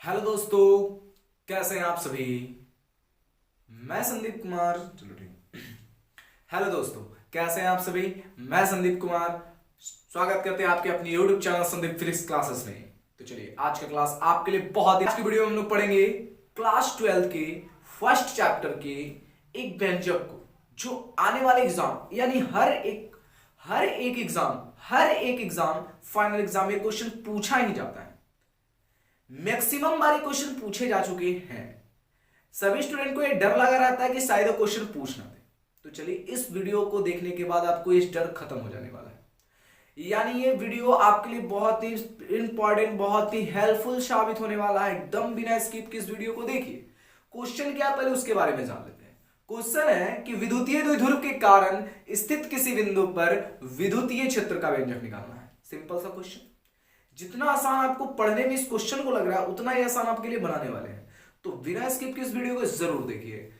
Hello दोस्तों, कैसे हैं आप सभी। मैं संदीप कुमार। चलो ठीक। हेलो दोस्तों, कैसे हैं आप सभी। मैं संदीप कुमार स्वागत करते हैं आपके अपनी YouTube channel Sandeep physics classes में। तो चलिए, आज का क्लास आपके लिए बहुत ही आज की वीडियो में हम लोग पढ़ेंगे क्लास 12 के फर्स्ट चैप्टर के एक व्यंजक को, जो आने वाले एग्जाम यानी हर एक एग्जाम फाइनल एग्जाम में क्वेश्चन पूछा ही जाता है। मैक्सिमम बारी क्वेश्चन पूछे जा चुके हैं। सभी स्टूडेंट को ये डर लगा रहता है कि शायद वो क्वेश्चन पूछ ना दे। तो चलिए, इस वीडियो को देखने के बाद आपको इस डर खत्म हो जाने वाला है। यानी ये वीडियो आपके लिए बहुत ही इंपॉर्टेंट, बहुत ही हेल्पफुल साबित होने वाला है। एकदम बिना स्किप के इस वीडियो को देखिए। क्वेश्चन क्या, पहले उसके बारे में जान लेते हैं। क्वेश्चन है कि विद्युतीय द्विध्रुव के कारण स्थित किसी बिंदु पर विद्युतीय क्षेत्र का व्यंजक निकालना है। सिंपल सा क्वेश्चन। जितना आसान आपको पढ़ने में इस क्वेश्चन को लग रहा है, उतना ही आसान आपके लिए बनाने वाले हैं। तो बिना स्किप के इस वीडियो को जरूर देखिए।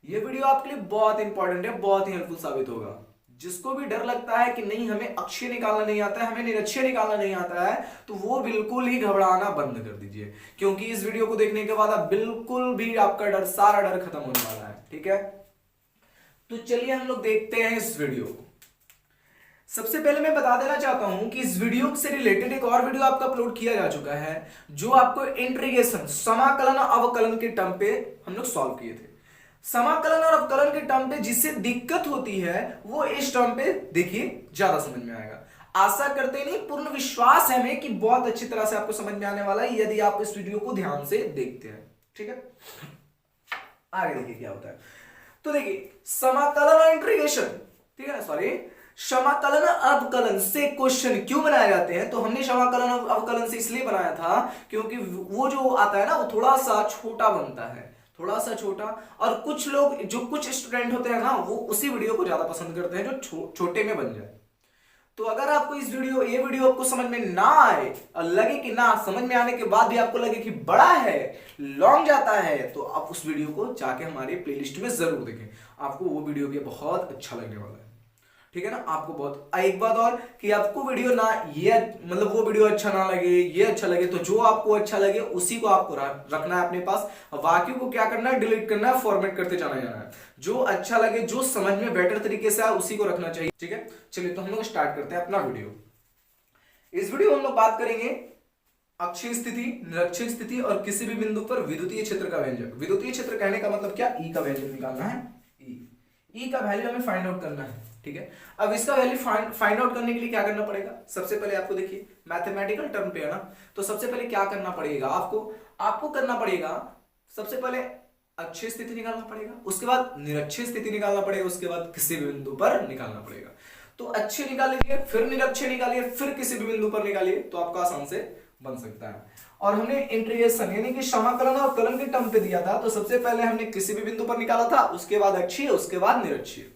ये वीडियो आपके लिए बहुत इंपॉर्टेंट है, बहुत ही हेल्पफुल साबित होगा। जिसको भी डर लगता है कि नहीं हमें अक्षय निकालना नहीं आता है, हमें निरक्षय निकालना नहीं आता है, तो वो बिल्कुल ही घबराना बंद कर दीजिए, क्योंकि इस वीडियो को देखने के बाद आप बिल्कुल भी आपका डर, सारा डर खत्म होने वाला है। ठीक है, तो चलिए हम लोग देखते हैं इस वीडियो को। सबसे पहले मैं बता देना चाहता हूं कि इस वीडियो से रिलेटेड एक और वीडियो आपका अपलोड किया जा चुका है, जो आपको इंटीग्रेशन, समाकलन और अवकलन के टर्म पे हम लोग सॉल्व किए थे। समाकलन और अवकलन के टर्म पे जिससे दिक्कत होती है, वो इस टर्म पे देखिए ज्यादा समझ में आएगा। आशा करते नहीं, पूर्ण विश्वास है हमें कि बहुत अच्छी तरह से आपको समझ में आने वाला है, यदि आप इस वीडियो को ध्यान से देखते हैं। ठीक है, आगे देखिए क्या होता है। तो देखिए, समाकलन और इंटीग्रेशन, ठीक है ना, सॉरी, समाकलन अवकलन से क्वेश्चन क्यों बनाए जाते हैं। तो हमने समाकलन अवकलन से इसलिए बनाया था क्योंकि वो जो आता है ना, वो थोड़ा सा छोटा बनता है, थोड़ा सा छोटा। और कुछ लोग, जो कुछ स्टूडेंट होते हैं ना, वो उसी वीडियो को ज्यादा पसंद करते हैं जो छोटे में बन जाए। तो अगर आपको ये वीडियो आपको समझ में ना आए और लगे कि ना, समझ में आने के बाद भी आपको लगे कि बड़ा है, लॉन्ग जाता है, तो आप उस वीडियो को जाके हमारे प्लेलिस्ट में जरूर देखें। आपको वो वीडियो भी बहुत अच्छा लगने वाला है। ठीक है ना, आपको बहुत। एक बात और कि आपको वीडियो ना, ये मतलब वो वीडियो अच्छा ना लगे, ये अच्छा लगे, तो जो आपको अच्छा लगे उसी को आपको रखना है अपने पास। बाकी को क्या करना है, डिलीट करना है, फॉर्मेट करते जाना है। जो अच्छा लगे, जो समझ में बेटर तरीके से आए, उसी को रखना चाहिए। ठीक है, चलिए तो हम लोग स्टार्ट करते हैं अपना वीडियो। इस वीडियो में हम लोग बात करेंगे अक्षीय स्थिति, निरक्षीय स्थिति और किसी भी बिंदु पर विद्युतीय क्षेत्र का व्यंजक। विद्युतीय क्षेत्र कहने का मतलब क्या, ई का व्यंजक निकालना है। ई का वैल्यू हमें फाइंड आउट करना है। ठीक है, अब इसका वैल्यू फाइंड आउट करने के लिए क्या करना पड़ेगा। सबसे पहले आपको देखिए, मैथमेटिकल टर्म पे है ना, तो सबसे पहले क्या करना पड़ेगा आपको करना पड़ेगा, सबसे पहले अक्षीय स्थिति निकालना पड़ेगा, उसके बाद निरक्षीय स्थिति निकालना पड़ेगा, उसके बाद किसी भी बिंदु पर निकालना पड़ेगा। तो अक्षीय निकाल लीजिए, फिर निरक्षीय निकालिए, फिर किसी भी बिंदु पर निकालिए, तो आपका आसान से बन सकता है। और हमने इंटीग्रेशन यानी कि समाकलन और अवकलन के टर्म पे दिया था, तो सबसे पहले हमने किसी भी बिंदु पर निकाला था, उसके बाद अक्षीय, उसके बाद निरक्षीय।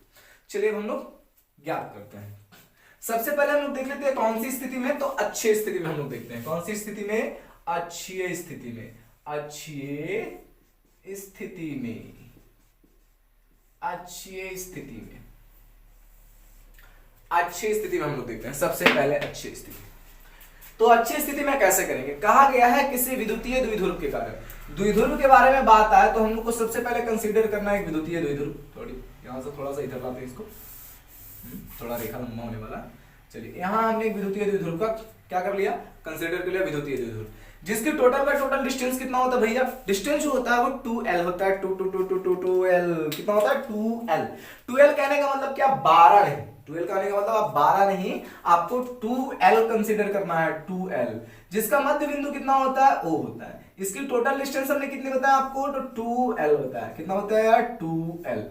चलिए हम लोग ज्ञात करते हैं। सबसे पहले हम लोग देख लेते हैं कौन सी स्थिति में, तो अक्षीय स्थिति में हम लोग देखते हैं। कौन सी स्थिति में, अक्षीय स्थिति में। अक्षीय स्थिति में, अक्षीय स्थिति में, अक्षीय स्थिति में हम लोग देखते हैं सबसे पहले अक्षीय स्थिति। तो अक्षीय स्थिति में कैसे करेंगे, कहा गया है किसी विद्युतीय द्विध्रुव के कारण। द्विध्रुव के बारे में बात आए तो हम लोग को सबसे पहले कंसीडर करना है एक विद्युतीय द्विध्रुव। थोड़ी यहां से थोड़ा सा इधर लाते हैं इसको, थोड़ा रेखा लंबा होने वाला। चलिए, यहां हमने एक विद्युतीय द्विध्रुव का क्या कर लिया, कंसीडर कर लिया विद्युतीय द्विध्रुव, जिसकी टोटल डिस्टेंस कितना होता है भैया। डिस्टेंस जो होता है वो 2l होता है। 2l कितना होता है, 2l। 2l कहने का मतलब क्या, 12 नहीं। 2l कहने का मतलब आप 12 नहीं, आपको 2l कंसीडर करना है। 2l जिसका मध्य बिंदु कितना होता है, O होता है। इसकी टोटल डिस्टेंस हमने कितनी बताया आपको, तो 2l होता है। कितना होता है यार, 2l।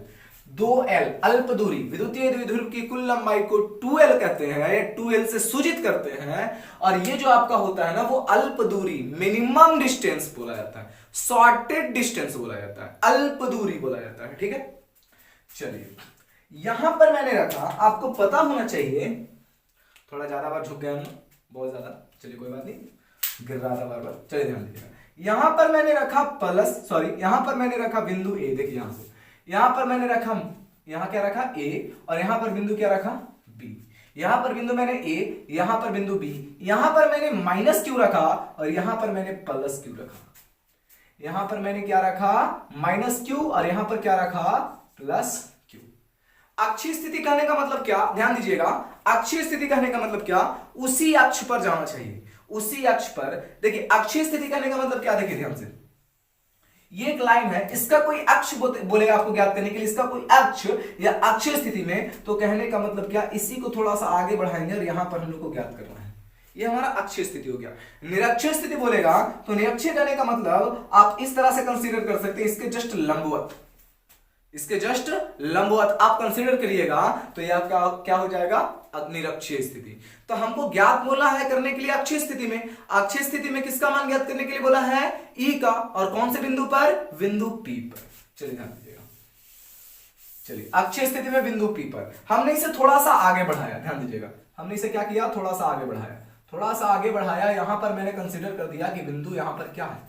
2l अल्प दूरी, विद्युतीय द्विध्रुव की कुल लंबाई को 2l कहते हैं, या 2l से सूचित करते हैं। और ये जो आपका होता है ना, वो अल्प दूरी, मिनिमम डिस्टेंस बोला जाता है, शॉर्टेड डिस्टेंस बोला जाता है, अल्प दूरी बोला जाता है। ठीक है, चलिए यहां पर मैंने रखा, आपको पता होना चाहिए, थोड़ा ज्यादा बार झुक गया हूं, बहुत ज्यादा, चलिए कोई बात नहीं, गिर रहा था बार बार, चलिए ध्यान दीजिएगा। यहां पर मैंने रखा प्लस, सॉरी, यहां पर मैंने रखा बिंदु ए। देखिए यहां से, यहां पर मैंने रखा, यहां क्या रखा, ए, और यहां पर बिंदु क्या रखा, बी। यहां पर बिंदु मैंने ए, यहां पर बिंदु बी, यहां पर मैंने माइनस क्यू रखा, और यहां पर मैंने प्लस क्यू रखा। यहां पर मैंने क्या रखा, माइनस क्यू, और यहां पर क्या रखा, प्लस क्यू। अक्षीय स्थिति कहने का मतलब क्या, ध्यान दीजिएगा, अक्षीय स्थिति कहने का मतलब क्या, उसी अक्ष पर जाना चाहिए, उसी अक्ष पर। देखिए अक्षीय स्थिति कहने का मतलब क्या, देखिए ध्यान से, ये एक लाइन है, इसका कोई अक्ष बोलेगा आपको ज्ञात करने के लिए, इसका कोई अक्ष या अक्षीय स्थिति में, तो कहने का मतलब क्या, इसी को थोड़ा सा आगे बढ़ाएंगे और यहां पर हम लोग को ज्ञात करना है। ये हमारा अक्षीय स्थिति हो गया। निरक्षीय स्थिति बोलेगा तो निरक्षीय कहने का मतलब आप इस तरह से कंसीडर कर सकते हैं, इसके जस्ट लंबवत, इसके जस्ट लंबवत आप कंसीडर करिएगा तो यह क्या हो जाएगा, निरक्षीय स्थिति। तो हमको ज्ञात बोला है करने के लिए अक्षीय स्थिति में, अक्षीय स्थिति में किसका मान ज्ञात करने के लिए बोला है, ई का, और कौन से बिंदु पर, बिंदु पी पर। चलिए ध्यान दीजिएगा, चलिए अक्षीय स्थिति में बिंदु पी पर हमने इसे थोड़ा सा आगे बढ़ाया, ध्यान दीजिएगा, हमने इसे क्या किया, थोड़ा सा आगे बढ़ाया, थोड़ा सा आगे बढ़ाया, यहां पर मैंने कंसीडर कर दिया कि बिंदु यहां पर क्या है,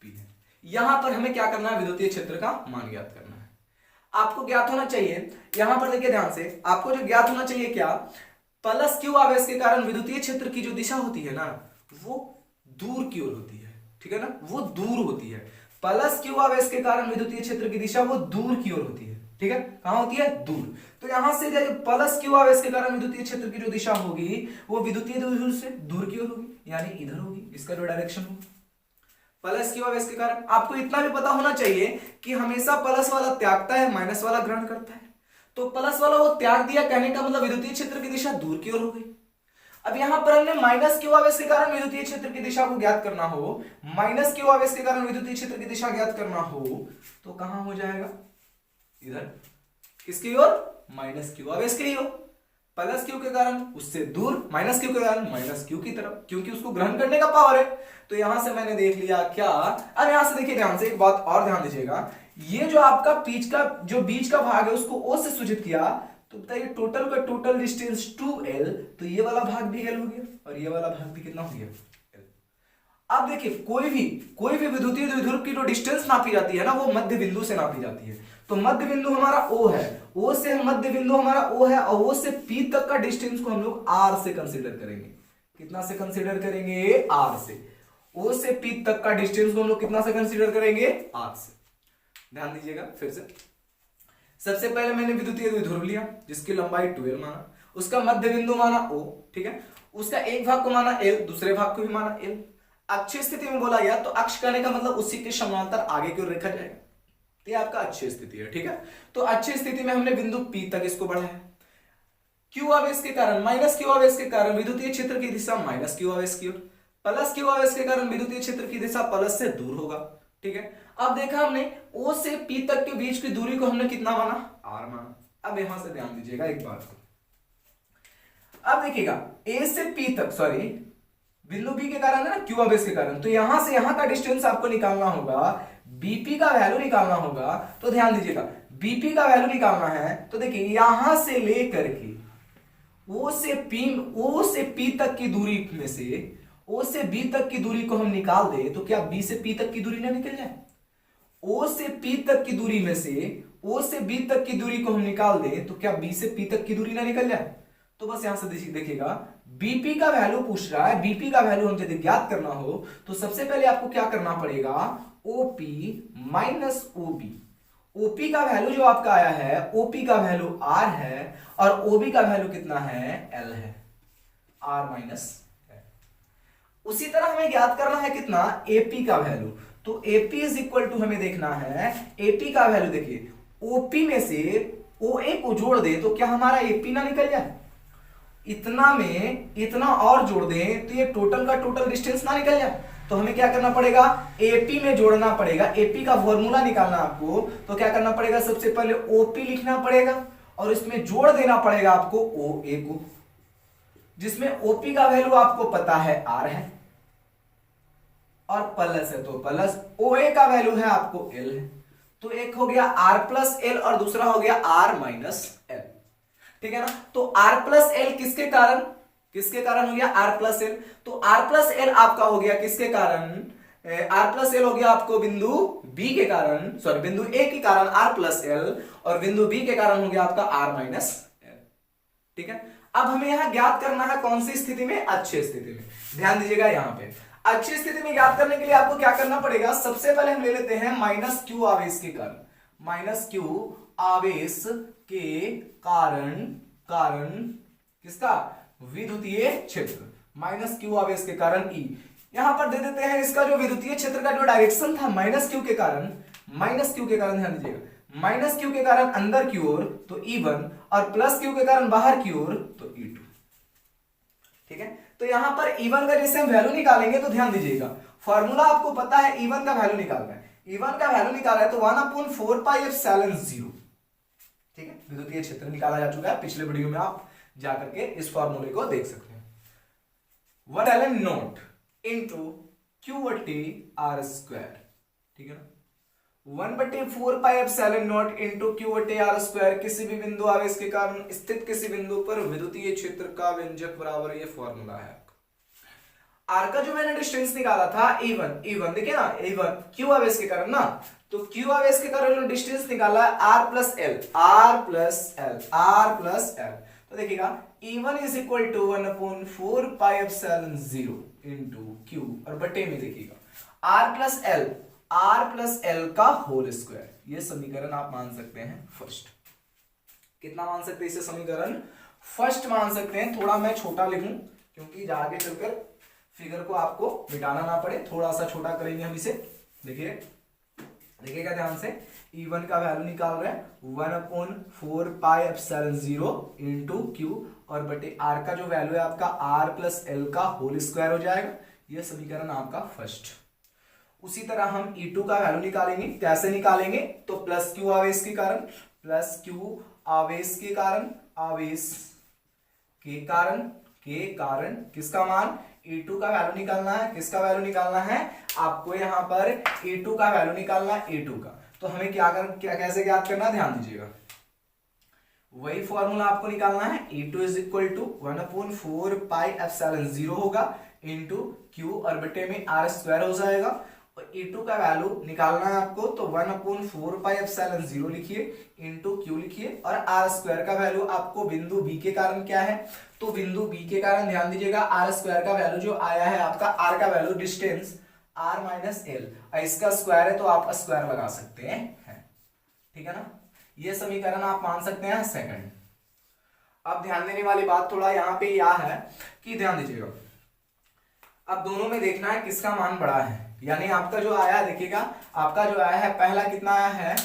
पी है। यहां पर हमें क्या करना है, विद्युतीय क्षेत्र का मान ज्ञात करना है। आपको ज्ञात होना चाहिए, यहां पर देखिए ध्यान से, आपको जो ज्ञात होना चाहिए क्या, प्लस क्यू आवेश के कारण विद्युतीय क्षेत्र की जो दिशा होती है ना, वो दूर की ओर होती है, ठीक है ना, वो दूर होती है। प्लस क्यू आवेश के कारण विद्युतीय क्षेत्र की दिशा वो दूर की ओर होती है, ठीक है, कहां होती है, दूर। तो यहां से प्लस क्यू आवेश के कारण विद्युतीय क्षेत्र की जो दिशा होगी वो विद्युतीय दूर से दूर की ओर होगी, यानी इधर होगी, इसका जो डायरेक्शन होगा प्लस क्यू आवेश के कारण। आपको इतना भी पता होना चाहिए कि हमेशा प्लस वाला त्यागता है, माइनस वाला ग्रहण करता है। तो प्लस वाला वो त्याग दिया, कहने का मतलब विद्युतीय क्षेत्र की दिशा दूर की ओर हो गई। अब यहां पर हमने माइनस क्यू आवेश के कारण विद्युतीय क्षेत्र की दिशा को ज्ञात करना हो, माइनस क्यू आवेश के कारण विद्युतीय क्षेत्र की दिशा ज्ञात करना हो, तो कहां हो जाएगा, इधर, किसकी ओर, माइनस क्यू आवेश की ओर। प्लस क्यू के कारण उससे दूर, माइनस क्यू के कारण माइनस क्यू की तरफ, क्योंकि उसको ग्रहण करने का पावर है। तो यहां से मैंने देख लिया क्या, अब यहां से देखिए ध्यान से, एक बात और ध्यान दीजिएगा, ये जो आपका बीच का भाग है उसको ओ से सूचित किया, तो बताइए टोटल का टोटल डिस्टेंस 2l, तो ये वाला भाग भी l हो गया और ये वाला भाग भी कितना हो गया, l। अब देखिए कोई भी विद्युतीय द्विध्रुव की जो डिस्टेंस नापी जाती है ना, वो मध्य बिंदु से नापी जाती है। तो मध्य बिंदु हमारा O है, O से मध्य बिंदु हमारा O है, और O से P तक का डिस्टेंस को हम लोग R से कंसीडर करेंगे। कितना से कंसीडर करेंगे, R से। O से P तक का डिस्टेंस को हम लोग कितना से कंसीडर करेंगे, R से। ध्यान दीजिएगा फिर से, सबसे पहले मैंने विद्युतीय द्विध्रुव लिया जिसकी लंबाई 2l माना, उसका मध्य बिंदु माना O, ठीक है, उसका एक भाग को माना l, दूसरे भाग को भी माना l। अक्षीय स्थिति में बोला गया तो अक्ष कहने का मतलब उसी के समांतर आगे की ओर रेखा जाएगा, तो ये आपका अक्षीय स्थिति है, ठीक है। तो अक्षीय स्थिति में हमने बिंदु P तक इसको बढ़ाया, क्यू आवेश के कारण, माइनस क्यू आवेश के कारण विद्युतीय क्षेत्र की दिशा माइनस क्यू आवेश की ओर, प्लस क्यू आवेश के कारण विद्युतीय क्षेत्र की दिशा प्लस से दूर होगा, ठीक है। अब देखा हमने O से P तक के बीच की दूरी को हमने कितना माना, R माना। अब यहां से ध्यान दीजिएगा एक बात को, अब देखिएगा A से P तक, सॉरी बिंदु B के कारण है ना, क्यू आवेश के कारण, तो यहां से यहां का डिस्टेंस आपको निकालना होगा, BP का वैल्यू निकालना होगा। तो ध्यान दीजिएगा BP का वैल्यू निकालना है, तो देखिए यहां से लेकर के O से P तक की दूरी में से O से B तक की दूरी को हम निकाल दे, तो क्या B से P तक की दूरी ना निकल जाए। O से P तक की दूरी में से O से B तक की दूरी को हम निकाल दे, तो क्या B से P तक की दूरी ना निकल जाए। तो बस यहां से देखिएगा BP का वैल्यू पूछ रहा है, BP का वैल्यू हमसे यदि ज्ञात करना हो तो सबसे पहले आपको क्या करना पड़ेगा, OP माइनस OB। OP का वैल्यू जो आपका आया है, OP का वैल्यू R है और OB का वैल्यू कितना है, L है, R माइनस। उसी तरह हमें ज्ञात करना है कितना, AP का वैल्यू। तो AP इज इक्वल टू हमें देखना है AP का वैल्यू, देखिए OP में से OA को जोड़ दे तो क्या हमारा AP ना निकल जाए, इतना में इतना और जोड़ दें तो ये टोटल का टोटल डिस्टेंस ना निकल जाए। तो हमें क्या करना पड़ेगा, AP में जोड़ना पड़ेगा, AP का फॉर्मूला निकालना आपको, तो क्या करना पड़ेगा, सबसे पहले OP लिखना पड़ेगा और इसमें जोड़ देना पड़ेगा आपको OA को, जिसमें OP का वैल्यू आपको पता है R है और प्लस है, तो प्लस OA का वैल्यू है आपको L है। तो एक हो गया R प्लस L और दूसरा हो गया R माइनस L, ठीक है ना। तो R प्लस L किसके कारण हो गया, R प्लस L। तो R प्लस L आपका हो गया किसके कारण, R प्लस L हो गया आपको बिंदु B के कारण, सॉरी बिंदु A के कारण R प्लस L और बिंदु B के कारण हो गया आपका R माइनस L, ठीक है। अब हमें यहां ज्ञात करना है कौन सी स्थिति में, अक्षीय स्थिति में। ध्यान दीजिएगा यहां पे अच्छी स्थिति में ज्ञात करने के लिए आपको क्या करना पड़ेगा, सबसे पहले हम ले लेते हैं माइनस क्यू आवेश के कारण, माइनस क्यू आवेश के कारण किसका, विद्युतीय क्षेत्र, माइनस क्यू आवेश के कारण ई। यहां पर दे देते हैं इसका जो विद्युतीय क्षेत्र का जो डायरेक्शन था माइनस क्यू के कारण, ध्यान दीजिएगा, माइनस क्यू के कारण अंदर की ओर तो E1 और प्लस क्यू के कारण बाहर की ओर तो E2। ठीक है, तो यहां पर E1 का जैसे हम वैल्यू निकालेंगे तो ध्यान दीजिएगा, फॉर्मूला आपको पता है, E1 का वैल्यू निकालना है, E1 का वैल्यू निकाला है तो 1/4 पाई एप्सिलॉन 0। ठीक है, विद्युतीय क्षेत्र निकाला जा चुका है, पिछले वीडियो में आप जाकर के इस फॉर्मूले को देख सकते हैं। 1 एप्सिलॉन नॉट इनटू Q/R²। ठीक है ना, 1/4 pi epsilon not into Q/R², किसी भी बिंदु आवेश के कारण स्थित किसी बिंदु पर विद्युतीय क्षेत्र का व्यंजक बराबर, ये फॉर्मूला है। आर का जो मैंने डिस्टेंस निकाला था E1 देखिए ना, E1 क्यू आवेश के कारण ना, तो क्यू आवेश के कारण जो डिस्टेंस निकाला है R प्लस L, तो देखिएगा E1 is equal to 1/4 pi epsilon 0 into Q, और बटे में देखिएगा R प्लस L का होल स्क्वायर। ये समीकरण आप मान सकते हैं फर्स्ट। कितना मान सकते हैं इसे, समीकरण फर्स्ट मान सकते हैं। थोड़ा मैं छोटा लिखूं क्योंकि आगे चलकर फिगर को आपको मिटाना ना पड़े, थोड़ा सा छोटा करेंगे हम इसे। देखिएगा ध्यान से, E1 का वैल्यू निकाल रहे हैं 1/4 पाई एप्सिलॉन 0 इनटू Q, और बटे R का जो वैल्यू है आपका R प्लस L का होल स्क्वायर हो जाएगा। यह समीकरण आपका फर्स्ट। उसी तरह हम E2 का वैल्यू निकालेंगे। कैसे निकालेंगे, तो प्लस Q आवेश के कारण, किसका मान, E2 का वैल्यू निकालना है। किसका वैल्यू निकालना है आपको, यहां पर E2 का वैल्यू निकालना है, E2 का। तो हमें कैसे ज्ञात करना है, ध्यान दीजिएगा, वही फॉर्मूला आपको निकालना है। E2 is equal to 1/4 pi epsilon 0 होगा इनटू Q, और बटे में R² हो जाएगा। और E2 का वैल्यू निकालना है आपको, तो 1/4 पाई एप्सिलॉन 0 लिखिए इनटू Q लिखिए, और R² का वैल्यू आपको बिंदु B के कारण क्या है, तो बिंदु B के कारण ध्यान दीजिएगा R² का वैल्यू जो आया है आपका, R का value distance R minus L, इसका स्क्वायर है तो आप स्क्वायर लगा सकते हैं। ठीक है ना, ये समीकरण आप मान सकते हैं सेकंड। अब ध्यान देने वाली बात थोड़ा यहाँ पे यह है कि ध्यान दीजिएगा, अब दोनों में देखना है किसका मान बड़ा है। यानी आपका जो आया है, देखिएगा आपका जो आया है पहला कितना आया है,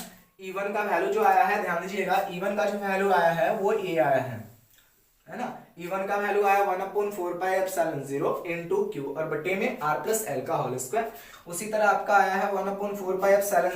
E1 का वैल्यू जो आया है, ध्यान दीजिएगा E1 का जो वैल्यू आया है वो A आया है ना। E1 का वैल्यू आया 1/4 पाई एप्सिलॉन 0 इनटू Q, और बटे में R प्लस L का होल स्क्वायर। उसी तरह आपका आया है 1/4 पाई एप्सिलॉन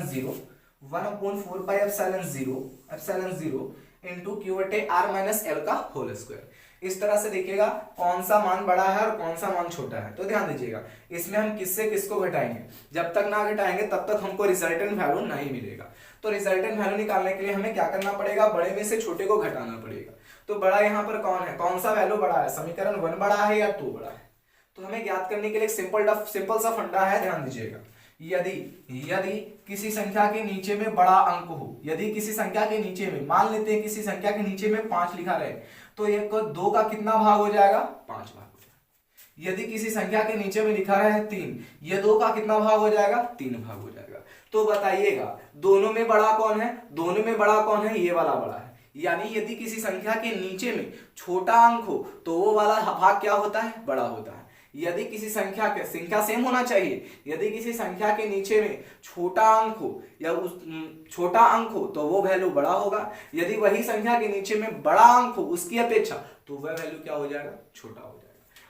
0 इनटू Q बटे R माइनस L का होल स्क्वायर। इस तरह से देखिएगा कौन सा मान बड़ा है और कौन सा मान छोटा है। तो ध्यान दीजिएगा, इसमें हम किससे किसको घटाएंगे, जब तक ना घटाएंगे तब तक हमको रिजल्टेंट वैल्यू नहीं मिलेगा। तो रिजल्टेंट वैल्यू निकालने के लिए हमें क्या करना पड़ेगा, बड़े में से छोटे को घटाना पड़ेगा। तो बड़ा यहाँ पर कौन है, कौन सा वैल्यू बड़ा है, समीकरण 1 बड़ा है या 2 बड़ा है। तो हमें ज्ञात करने के लिए सिंपल सा फंडा है, ध्यान दीजिएगा, यदि किसी संख्या के नीचे में बड़ा अंक हो, यदि किसी संख्या के नीचे में, मान लेते हैं किसी संख्या के नीचे में 5 लिखा रहे, तो एक 2 का कितना भाग हो जाएगा, 5 भाग हो जाएगा। यदि किसी संख्या के नीचे में लिखा रहे 3, ये 2 का कितना भाग हो जाएगा, 3 भाग हो जाएगा। तो बताइएगा दोनों में बड़ा कौन है, दोनों में बड़ा कौन है, ये वाला बड़ा है। यानी यदि किसी संख्या के नीचे में छोटा अंक हो तो वो वाला भाग क्या होता है, बड़ा होता है। यदि किसी संख्या सेम होना चाहिए, यदि किसी संख्या के नीचे में छोटा अंक हो या छोटा अंक हो तो वो वैल्यू बड़ा होगा। यदि वही संख्या के नीचे में बड़ा अंक हो उसकी अपेक्षा, तो वह वैल्यू क्या हो जाएगा, छोटा हो जाएगा।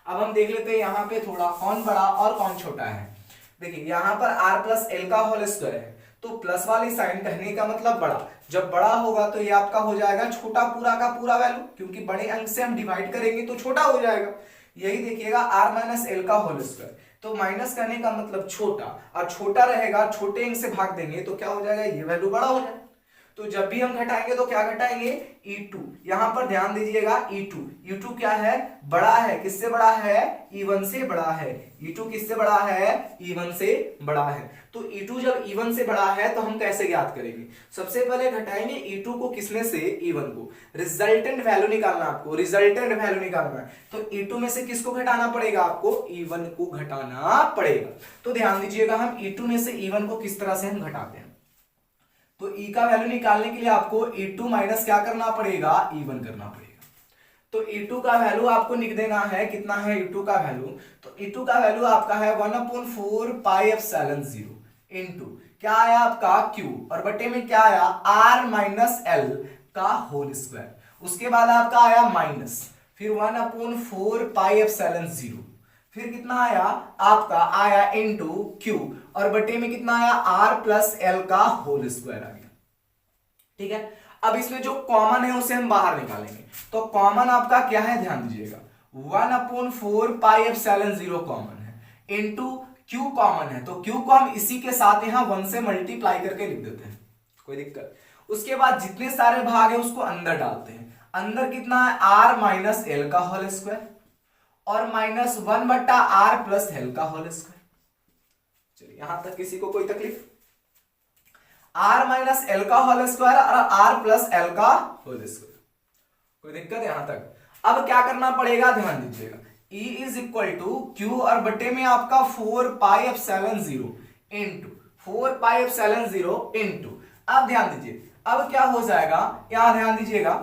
अब हम देख लेते हैं यहाँ पे थोड़ा कौन बड़ा और कौन छोटा है। देखिए यहाँ पर R प्लस L का होल स्क्वायर है, तो प्लस वाली साइन कहने का मतलब बड़ा। जब बड़ा होगा तो ये आपका हो जाएगा छोटा पूरा का पूरा वैल्यू, क्योंकि बड़े अंक से हम डिवाइड करेंगे तो छोटा हो जाएगा। यही देखिएगा R माइनस L का होल स्क्वायर, तो माइनस करने का मतलब छोटा, और छोटा रहेगा, छोटे अंक से भाग देंगे तो क्या हो जाएगा, ये वैल्यू बड़ा हो जाएगा। तो जब भी हम घटाएंगे तो क्या घटाएंगे, E2। यहां पर ध्यान दीजिएगा, E2 क्या है, बड़ा है, किससे बड़ा है, E1 से बड़ा है। E2 किससे बड़ा है, E1 से बड़ा है। तो E2 जब E1 से बड़ा है तो हम कैसे ज्ञात करेंगे, सबसे पहले घटाएंगे E2 को किसमें से, E1 को। रिजल्टेंट वैल्यू निकालना आपको, रिजल्टेंट वैल्यू निकालना है तो E2 में से किसको घटाना पड़ेगा, आपको E1 को घटाना पड़ेगा। तो ध्यान दीजिएगा, हम E2 में से E1 को किस तरह से हम घटाते हैं। तो E का वैल्यू निकालने के लिए आपको E2 माइनस क्या करना पड़ेगा, E1 करना पड़ेगा। तो E2 का वैल्यू आपको लिख देना है, कितना है E2 का वैल्यू, तो E2 का वैल्यू आपका है 1/4 पाई एप्सिलॉन 0 इनटू क्या आया आपका Q, और बटे में क्या आया R माइनस L का होल स्क्वायर। उसके बाद आपका आया माइनस, फिर 1/4 पाई एप्सिलॉन 0, फिर कितना आया आपका आया इनटू Q, और बटे में कितना आया R प्लस L का होल स्क्वायर आ गया। ठीक है, अब इसमें जो कॉमन है उसे हम बाहर निकालेंगे। तो कॉमन आपका क्या है, ध्यान दीजिएगा, 1/4 पाई एप्सिलॉन 0 कॉमन है इनटू Q कॉमन है, तो Q को हम इसी के साथ यहां 1 से मल्टीप्लाई करके लिख देते हैं, कोई दिक्कत। उसके बाद जितने सारे भाग है उसको अंदर डालते हैं। अंदर कितना है, R माइनस L का होल स्क्वायर और माइनस 1/R प्लस L का होल स्क्वायर। चलिए यहां तक किसी को कोई तकलीफ, R माइनस L का होल स्क्वायर और R प्लस L का होल स्क्वायर, कोई दिक्कत यहां तक। अब क्या करना पड़ेगा, ध्यान दीजिएगा, E is equal to Q और बटे में आपका 4 pi epsilon 0 into 4 pi epsilon 0 into, अब ध्यान दीजिए, अब क्या हो जाएगा, यहां ध्यान दीजिएगा,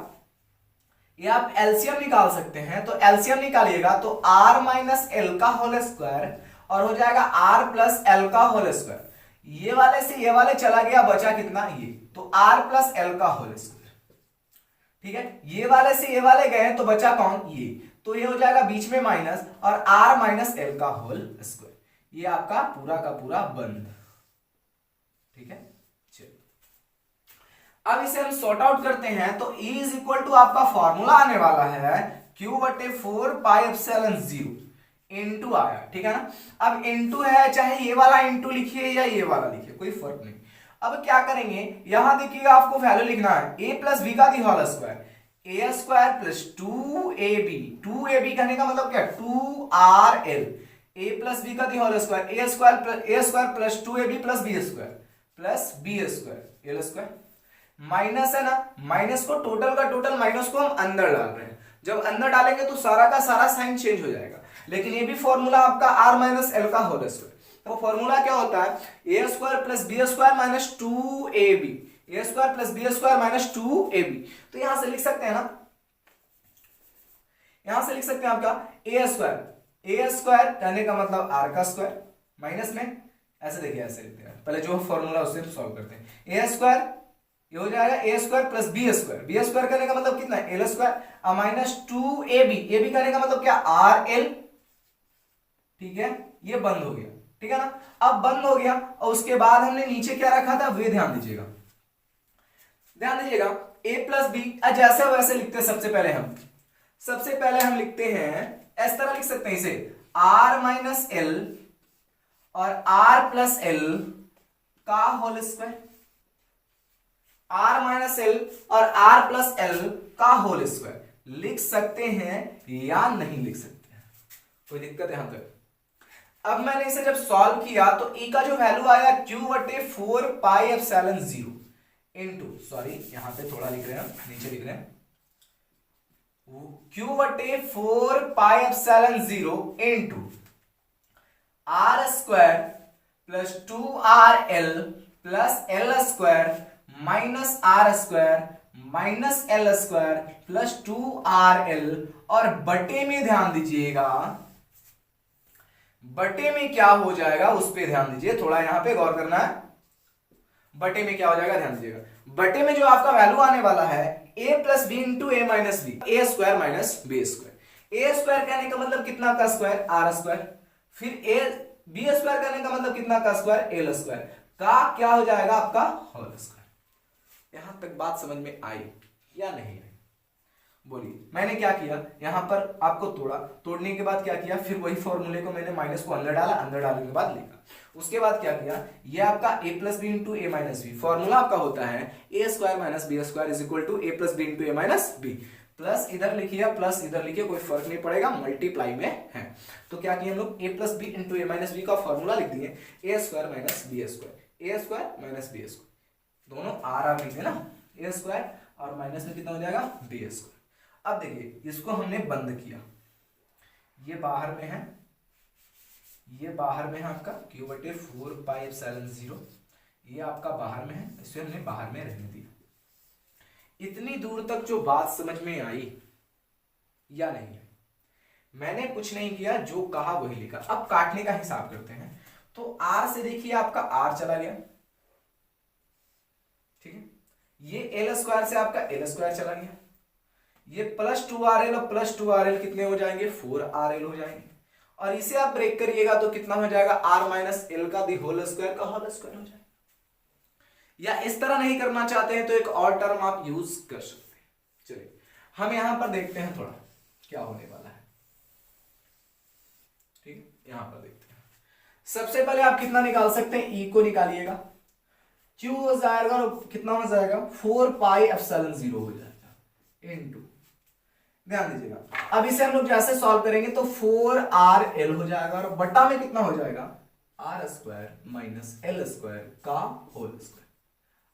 ये आप एलसीएम निकाल सकते हैं, तो एलसीएम निकालिएगा तो R माइनस L का होल स्क्वायर और हो जाएगा R प्लस L का होल स्क्वायर। ये वाले से ये वाले चला गया, बचा कितना, ये, तो R प्लस L का होल स्क्वायर। ठीक है, ये वाले से ये वाले गए तो बचा कौन, ये, तो ये हो जाएगा बीच में माइनस और R माइनस L का होल स्क्वायर। ये आपका पूरा का पूरा बंद। ठीक है, चलिए अब इसे हम सॉर्ट आउट करते हैं। तो E इज इक्वल टू आपका फॉर्मूला आने वाला है Q बटे 4 पाई एप्सिलॉन 0 इनटू आया। ठीक है ना, अब इनटू है, चाहे ये वाला इनटू लिखिए या ये वाला लिखिए, कोई फर्क नहीं। अब क्या करेंगे, यहां देखिएगा आपको वैल्यू लिखना है a प्लस बी का the whole square, A square plus 2ab, 2ab कहने का मतलब क्या, 2rl, a प्लस बी का the whole square, A square plus 2ab plus B square L square. Minus है ना, माइनस को टोटल का टोटल, माइनस को हम अंदर डाल रहे हैं। जब अंदर डालेंगे तो सारा का सारा साइन चेंज हो जाएगा। लेकिन ये भी फॉर्मूला आपका R माइनस L का होल स्क्वायर, तो फॉर्मूला क्या होता है, A square plus B square minus 2ab, A square plus B square minus 2ab। तो यहां से लिख सकते हैं ना, यहां से लिख सकते हैं आपका ए स्क्वायर कहने का मतलब R का स्क्वायर, माइनस में ऐसे देखिए, ऐसे लिखते हैं, पहले जो फॉर्मूला उससे सॉल्व करते हैं। ए स्क्वायर ये हो जाएगा ए स्क्वायर प्लस बी स्क्वायर करने का मतलब कितना है, एल स्क्वायर माइनस 2ab करने का मतलब क्या, RL। ठीक है, ये बंद हो गया। ठीक है ना, अब बंद हो गया और उसके बाद हमने नीचे क्या रखा था, वे ध्यान दीजिएगा, a प्लस बी जैसे वैसे लिखते हैं। सबसे पहले हम लिखते हैं, इस तरह लिख सकते हैं इसे, R माइनस L और R प्लस L का whole square, R minus L और R प्लस L का होल स्क्वायर लिख सकते हैं या नहीं लिख सकते हैं, कोई दिक्कत यहां तक। अब मैंने इसे जब सॉल्व किया तो E का जो वैल्यू आया Q बटे 4 पाई एप्सिलॉन 0 इनटू, सॉरी यहां पे थोड़ा लिख रहे हैं, नीचे लिख रहे हैं, Q बटे 4 pi epsilon 0 into R square plus 2RL plus L square minus R square minus L square plus 2RL, और बटे में ध्यान दीजिएगा, बटे में क्या हो जाएगा उस पे ध्यान दीजिए, थोड़ा यहां पे गौर करना है। बटे में क्या हो जाएगा, ध्यान दीजिएगा, बटे में जो आपका वैल्यू आने वाला है a plus B into A minus B, A square minus B square. A square कहने का मतलब कितना का स्क्वायर, R स्क्वायर, फिर ए बी स्क्वायर कहने का मतलब कितना का स्क्वायर, एल स्क्वायर का क्या हो जाएगा आपका होल स्क्वायर। यहां तक बात समझ में आई या नहीं आई, बोलिए, मैंने क्या किया यहाँ पर आपको तोड़ा, तोड़ने के बाद क्या किया, फिर वही फॉर्मूले को मैंने माइनस को अंदर डाला, अंदर डालने के बाद लिखा। उसके बाद क्या किया, ये आपका a plus B into A minus B, formula आपका होता है A square minus B square is equal to A plus B into A minus B. Plus इधर लिखिए, प्लस इधर लिखिए, कोई फर्क नहीं पड़ेगा, मल्टीप्लाई में है। तो क्या किया हम लोग, ए plus B into A minus B का फॉर्मूला लिख दिए, ए square minus B square, A square minus B square, दोनों आर लिखे ना, ए स्क्वायर और माइनस में कितना हो जाएगा, बी स्क्वायर। अब देखिए इसको हमने बंद किया, ये बाहर में है, ये बाहर में है आपका क्यू बटे 4 पाई एप्सिलॉन 0, ये आपका बाहर में है, इसे हमने बाहर में रहने दिया। इतनी दूर तक जो बात समझ में आई या नहीं है, मैंने कुछ नहीं किया, जो कहा वही लिखा। अब काटने का हिसाब करते हैं, तो r से देखिए आपका r चला गया, ठीक है, ये एल स्क्वायर से आपका एल स्क्वायर चला गया, ये प्लस 2rl और प्लस 2rl कितने हो जाएंगे, 4rl हो जाएंगे, और इसे आप ब्रेक करिएगा तो कितना हो जाएगा, r माइनस एल का दी होल स्क्वायर का होल स्क्वायर हो जाएगा। या इस तरह नहीं करना चाहते हैं तो एक और टर्म आप यूज कर सकते हैं। चलिए हम यहां पर देखते हैं थोड़ा क्या होने वाला है, ठीक है, यहां पर देखते हैं। सबसे पहले आप कितना निकाल सकते हैं, ई को निकालिएगा, क्यू हो जाएगा कितना हो जाएगा, 4 पाई एप्सिलॉन 0 हो जाएगा इनटू, ध्यान दीजिएगा। अब इसे हम लोग जैसे सॉल्व करेंगे तो 4rl हो जाएगा और बटा में कितना हो जाएगा, r square minus L square का whole square,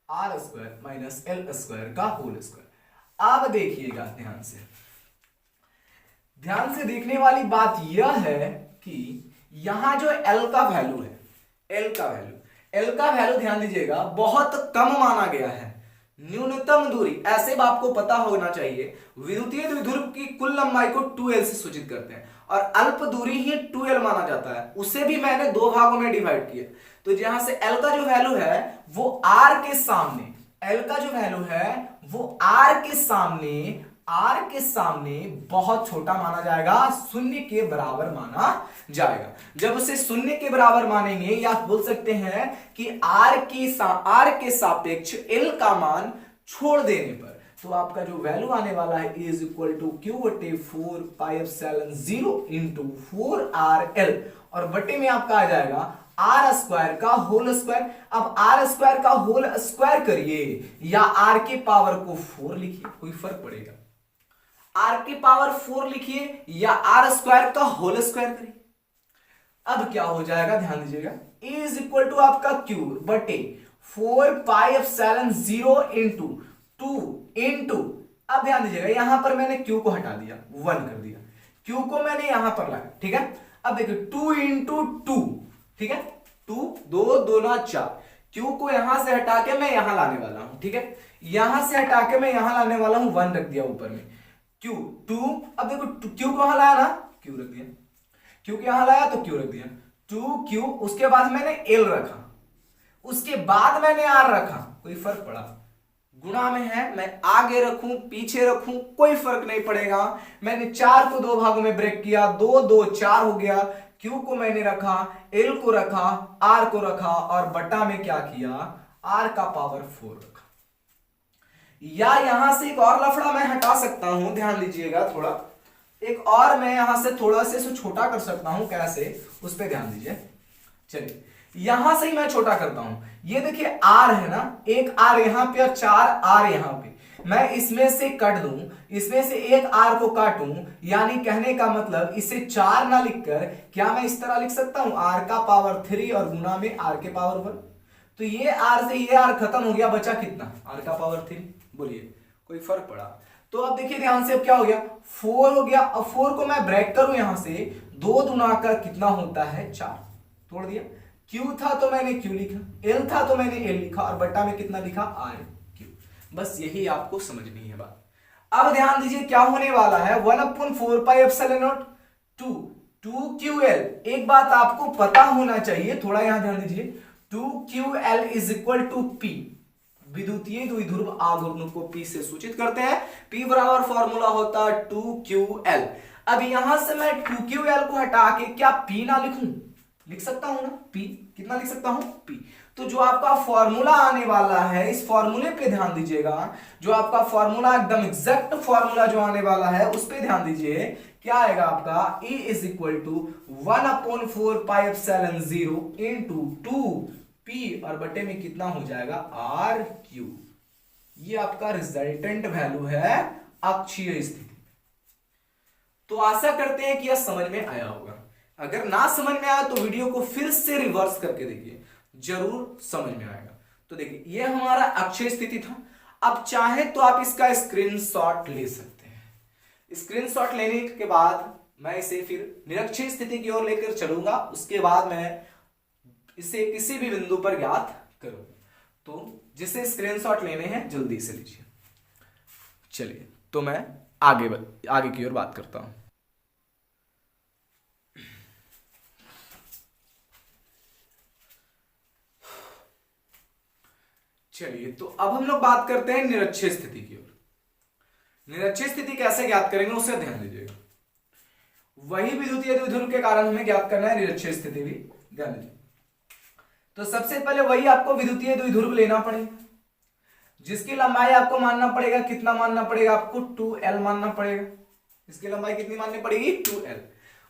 r square minus L square का होल स्क्वायर। अब देखिएगा ध्यान से देखने वाली बात यह है कि यहां जो l का वैल्यू है, l का वैल्यू ध्यान दीजिएगा बहुत कम माना गया है। न्यूनतम दूरी, ऐसे आपको पता होना चाहिए, विद्युतीय द्विध्रुव की कुल लंबाई को 2l से सूचित करते हैं और अल्प दूरी ही 2l माना जाता है। उसे भी मैंने दो भागों में डिवाइड किया, तो जहां से l का जो वैल्यू है वो r के सामने, l का जो वैल्यू है वो r के सामने बहुत छोटा माना जाएगा, शून्य के बराबर माना जाएगा। जब उसे शून्य के बराबर मानेंगे, या बोल सकते हैं कि r के सापेक्ष l का मान छोड़ देने पर, तो आपका जो वैल्यू आने वाला है इज इक्वल टू क्यू बटे 4 पाई एप्सिलॉन 0 इंटू 4rl, और बटे में आपका आ जाएगा r स्क्वायर का होल स्क्वायर। अब r स्क्वायर का होल स्क्वायर करिए या r के पावर को 4 लिखिए, कोई फर्क पड़ेगा, r के पावर 4 लिखिए या r स्क्वायर का होल स्क्वायर करिए। अब क्या हो जाएगा, ध्यान दीजिएगा, इज इक्वल टू आपका q बटे 4 पाई एप्सिलॉन 0 इंटू 2 इंटू, अब ध्यान दीजिएगा यहां पर मैंने q को हटा दिया, 1 कर दिया, q को मैंने यहां पर लाया, ठीक है। अब देखिए 2 इंटू 2, ठीक है, 2 2 2 4, q को यहां से हटा के मैं यहां लाने वाला हूं, ठीक है, यहां से हटा के मैं यहां लाने वाला हूं, 1 रख दिया ऊपर में, q 2, अब देखो q को वहां लाया ना, q रख दिया, q को यहां लाया तो q रख दिया, 2q, उसके बाद मैंने l रखा, उसके बाद मैंने r रखा, कोई फर्क पड़ा, गुणा में है, मैं आगे रखूं पीछे रखूं कोई फर्क नहीं पड़ेगा। मैंने 4 को दो भागों में ब्रेक किया, 2 2 4 हो गया, q को मैंने रखा, l को रखा, r को रखा और बटा में क्या किया, r का पावर 4 रखा। या यहां से एक और लफड़ा मैं हटा सकता हूं, ध्यान दीजिएगा थोड़ा, एक और मैं यहां से थोड़ा से छोटा कर सकता हूं, कैसे, उस पर ध्यान दीजिए। चलिए यहां से ही मैं छोटा करता हूं, ये देखिए r है ना, एक r यहां पे और 4r यहां पे, मैं इसमें से कट दूं, इसमें से एक r को काटूं, यानी कहने का मतलब इसे 4 ना लिखकर क्या मैं इस तरह लिख सकता हूं, r का पावर 3 और गुना में r के पावर 1, तो ये r से ये r खत्म हो गया, बचा कितना, r का पावर 3, बोलिए कोई फर्क पड़ा। तो अब देखिए ध्यान से, अब क्या हो गया, 4 हो गया। अब 4 को मैं ब्रेक करूं यहां से, 2 दुना का कितना होता है, 4, तोड़ दिया, q था तो मैंने q लिखा, l था तो मैंने l लिखा और बटा में कितना लिखा, r q। बस यही आपको समझनी है बात। अब ध्यान दीजिए क्या होने वाला है, 1/4 पाई एप्सिलॉन नॉट 2ql। एक बात आपको पता होना चाहिए, थोड़ा यहां ध्यान दीजिए, 2ql is equal to p, विद्युतीय द्विध्रुव आघूर्ण को p से सूचित करते हैं, p बराबर फॉर्मूला होता है 2ql। अब यहां से मैं 2ql को हटा के क्या p ना लिखूं, लिख सकता हूं ना P, कितना लिख सकता हूं P। तो जो आपका फॉर्मूला आने वाला है, इस फॉर्मूले पे ध्यान दीजिएगा, जो आपका फॉर्मूला एकदम एग्जैक्ट फॉर्मूला जो आने वाला है उस पे ध्यान दीजिए। क्या आएगा आपका E is equal to 1/4πε0 into 2P और बटे में कितना हो जाएगा RQ। ये आपका रिजल्टेंट वैल्यू है अक्षीय स्थिति। तो आशा करते हैं कि यह समझ में आया होगा। अगर ना समझ में आया तो वीडियो को फिर से रिवर्स करके देखिए, जरूर समझ में आएगा। तो देखिए ये हमारा अक्षीय स्थिति था। अब चाहे तो आप इसका स्क्रीनशॉट ले सकते हैं। स्क्रीनशॉट लेने के बाद मैं इसे फिर निरक्षीय स्थिति की ओर लेकर चलूंगा, उसके बाद मैं इसे किसी भी बिंदु पर ज्ञात करूंगा। तो जिसे स्क्रीनशॉट लेने हैं जल्दी से लीजिए। चलिए तो मैं आगे की ओर बात करता हूं। चलिए तो अब हम लोग बात करते हैं निरक्षीय स्थिति की ओर। निरक्षीय स्थिति कैसे ज्ञात करेंगे उसे ध्यान दीजिएगा। वही विद्युतीय द्विध्रुव के कारण हमें ज्ञात करना है निरक्षीय स्थिति भी, ध्यान दीजिए। तो सबसे पहले वही आपको विद्युतीय द्विध्रुव लेना पड़ेगा, जिसकी लंबाई आपको मानना पड़ेगा, कितना मानना पड़ेगा आपको 2L मानना पड़ेगा। इसकी लंबाई कितनी माननी पड़ेगी 2L।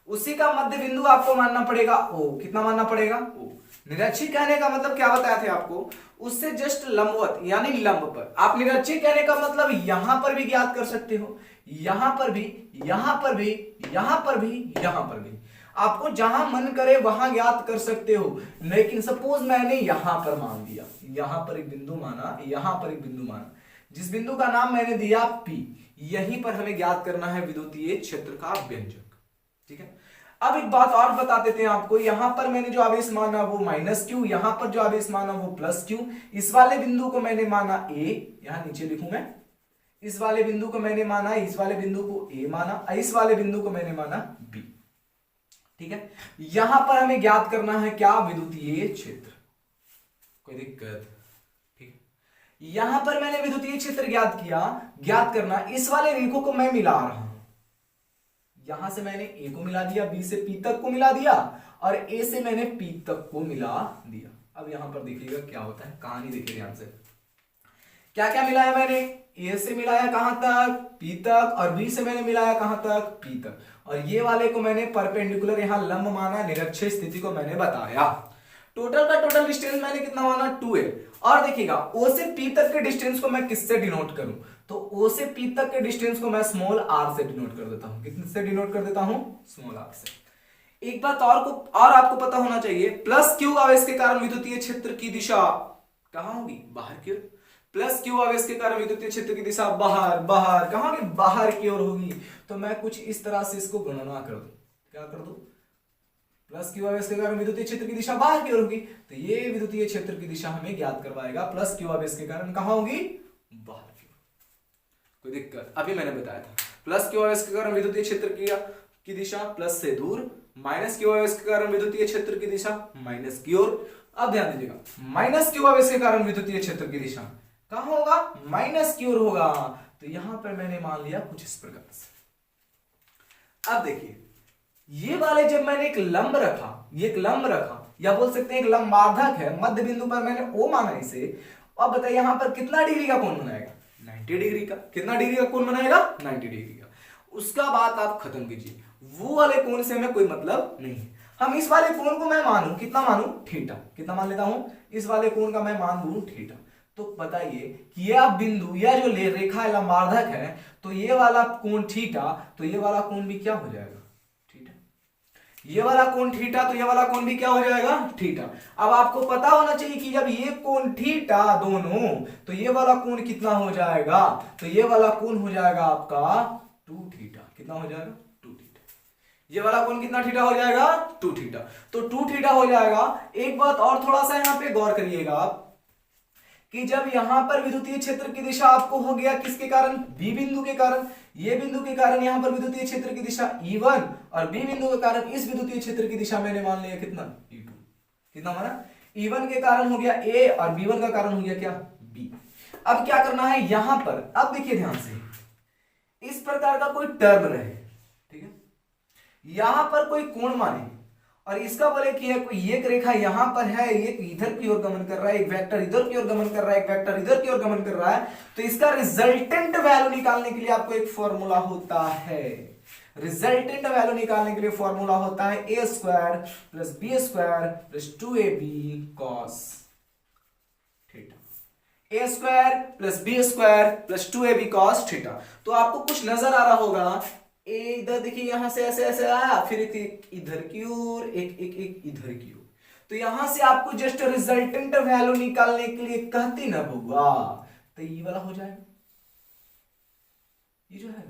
उसी का मध्य बिंदु आपको मानना पड़ेगा O, कितना मानना पड़ेगा O। निरक्षीय कहने का मतलब क्या बताया थे आपको, उससे जस्ट लंबवत यानी लंब पर। आप निरक्षीय कहने का मतलब यहां पर भी ज्ञात कर सकते हो, यहां पर भी, यहां पर भी, यहां पर भी, यहां पर भी, आपको जहां मन करे वहां ज्ञात कर सकते हो। लेकिन सपोज मैंने यहां पर मान दिया, यहां पर एक बिंदु माना, यहां पर एक बिंदु माना, जिस बिंदु का नाम मैंने दिया P, यहीं पर हमें ज्ञात करना है विद्युतीय क्षेत्र का व्यंजक। ठीक है। अब एक बात और बता देते हैं आपको, यहां पर मैंने जो आवेश माना वो -Q, यहां पर जो आवेश माना वो +Q। इस वाले बिंदु को मैंने माना A, यहां नीचे लिखूं मैं, इस वाले बिंदु को मैंने माना, इस वाले बिंदु को A माना, इस वाले बिंदु को मैंने माना B। ठीक है। यहां पर हमें ज्ञात करना है क्या, विद्युतीय क्षेत्र। कोई दिक्कत? ठीक है। यहां पर मैंने विद्युतीय क्षेत्र ज्ञात किया, ज्ञात करना, इस वाले रेखों को मैं मिला रहा हूं। यहां से मैंने A को मिला दिया, B से P तक को मिला दिया, और A से मैंने P तक को मिला दिया। अब यहां पर देखिएगा क्या होता है, कहानी देखिए ध्यान से। क्या क्या मिलाया मैंने, A से मिलाया कहां तक, P तक, और B से मैंने मिलाया कहां तक, P तक, और ये वाले को मैंने परपेंडिकुलर यहां लंब माना, निरक्षीय स्थिति को मैंने बताया। टोटल का टोटल डिस्टेंस मैंने कितना माना 2L। और देखिएगा O से P तक के डिस्टेंस को मैं किससे डिनोट करूं, तो O से P तक के डिस्टेंस को मैं स्मॉल r से डिनोट कर देता हूं। कितने से डिनोट कर देता हूं, स्मॉल r से। एक बात और आपको पता होना चाहिए, +Q आवेश के कारण विद्युतीय क्षेत्र की दिशा कहां होगी, बाहर की ओर। +Q आवेश के कारण विद्युतीय क्षेत्र की दिशा बाहर, बाहर कहां होगी, बाहर की ओर होगी। तो मैं कुछ इस तरह से इसको गणना कर दूं, क्या कर दूं, +Q आवेश के कारण विद्युतीय क्षेत्र की दिशा बाहर की ओर होगी, तो ये विद्युतीय क्षेत्र की दिशा हमें ज्ञात करवाएगा, +Q आवेश के कारण कहां होगी, बाहर की ओर। कोई दिक्कत? अभी मैंने बताया था +Q आवेश के कारण विद्युतीय क्षेत्र की दिशा प्लस से दूर, -Q आवेश के कारण विद्युतीय क्षेत्र की दिशा माइनस की ओर। अब ध्यान दीजिएगा, -Q आवेश के कारण विद्युतीय क्षेत्र की दिशा कहां होगा, माइनस की ओर होगा। तो यहां पर मैंने मान लिया कुछ इस प्रकार से। अब देखिए ये वाले जब मैंने एक लंब रखा, ये एक लंब रखा, या बोल सकते हैं एक लंबार्धक है, मध्य बिंदु पर मैंने O माना इसे। अब बताइए यहां पर कितना डिग्री का कोण बनाएगा, 90 डिग्री का। कितना डिग्री का कोण बनाएगा, 90 डिग्री का। उसका बात आप खत्म कीजिए, वो वाले कोण से हमें कोई मतलब नहीं है। हम इस वाले कोण को मैं मानूं, कितना मानूं, थीटा। कितना मान लेता हूं, इस वाले कोण का मैं मान दूं थीटा। तो बताइए कि यह बिंदु, यह जो रेखा है लंबार्धक है, तो ये वाला कोण थीटा, तो ये वाला कोण भी क्या हो जाएगा, थीटा। ये वाला कोण थीटा, तो ये वाला कोण भी क्या हो जाएगा, थीटा। अब आपको पता होना चाहिए कि जब ये कोण थीटा दोनों, तो ये वाला कोण कितना हो जाएगा, तो ये वाला कोण हो जाएगा आपका 2 थीटा। कितना हो जाएगा, 2 थीटा। ये वाला कोण कितना थीटा हो जाएगा, 2 थीटा। तो 2 थीटा हो जाएगा। एक बात और थोड़ा सा यहाँ पे गौर करिएगा आप, कि जब यहां पर विद्युतीय क्षेत्र की दिशा आपको हो गया किसके कारण, बी बिंदु के कारण, ये बिंदु के कारण यहां पर विद्युतीय क्षेत्र की दिशा E1, और बी बिंदु के कारण इस विद्युतीय क्षेत्र की दिशा मैंने मान लिया कितना, E2। कितना माना, E1 के कारण हो गया A, और B1 का कारण हो गया क्या, B। अब क्या करना है यहां पर, अब देखिए ध्यान से, इस प्रकार का कोई टर्म रहे, ठीक है, यहां पर कोई कोण माने, और इसका बोले कि है कोई एक रेखा यहां पर है, एक इधर की ओर गमन कर रहा है, एक वेक्टर इधर की ओर गमन कर रहा है, एक वेक्टर इधर की ओर गमन कर रहा है, तो इसका रिजल्टेंट वैल्यू निकालने के लिए आपको एक फॉर्मूला होता है। रिजल्टेंट वैल्यू निकालने के लिए फॉर्मूला होता है A square plus B square plus 2ab cos theta. A square plus B square plus 2ab cos theta. तो आपको कुछ नजर आ रहा होगा, ए इधर देखिए यहां से ऐसे ऐसे आया, फिर एक इधर की ओर, एक इधर की ओर, तो यहां से आपको जस्ट रिजल्टेंट वैल्यू निकालने के लिए कहती ना बुआ, तो ये वाला हो जाएगा, ये जो है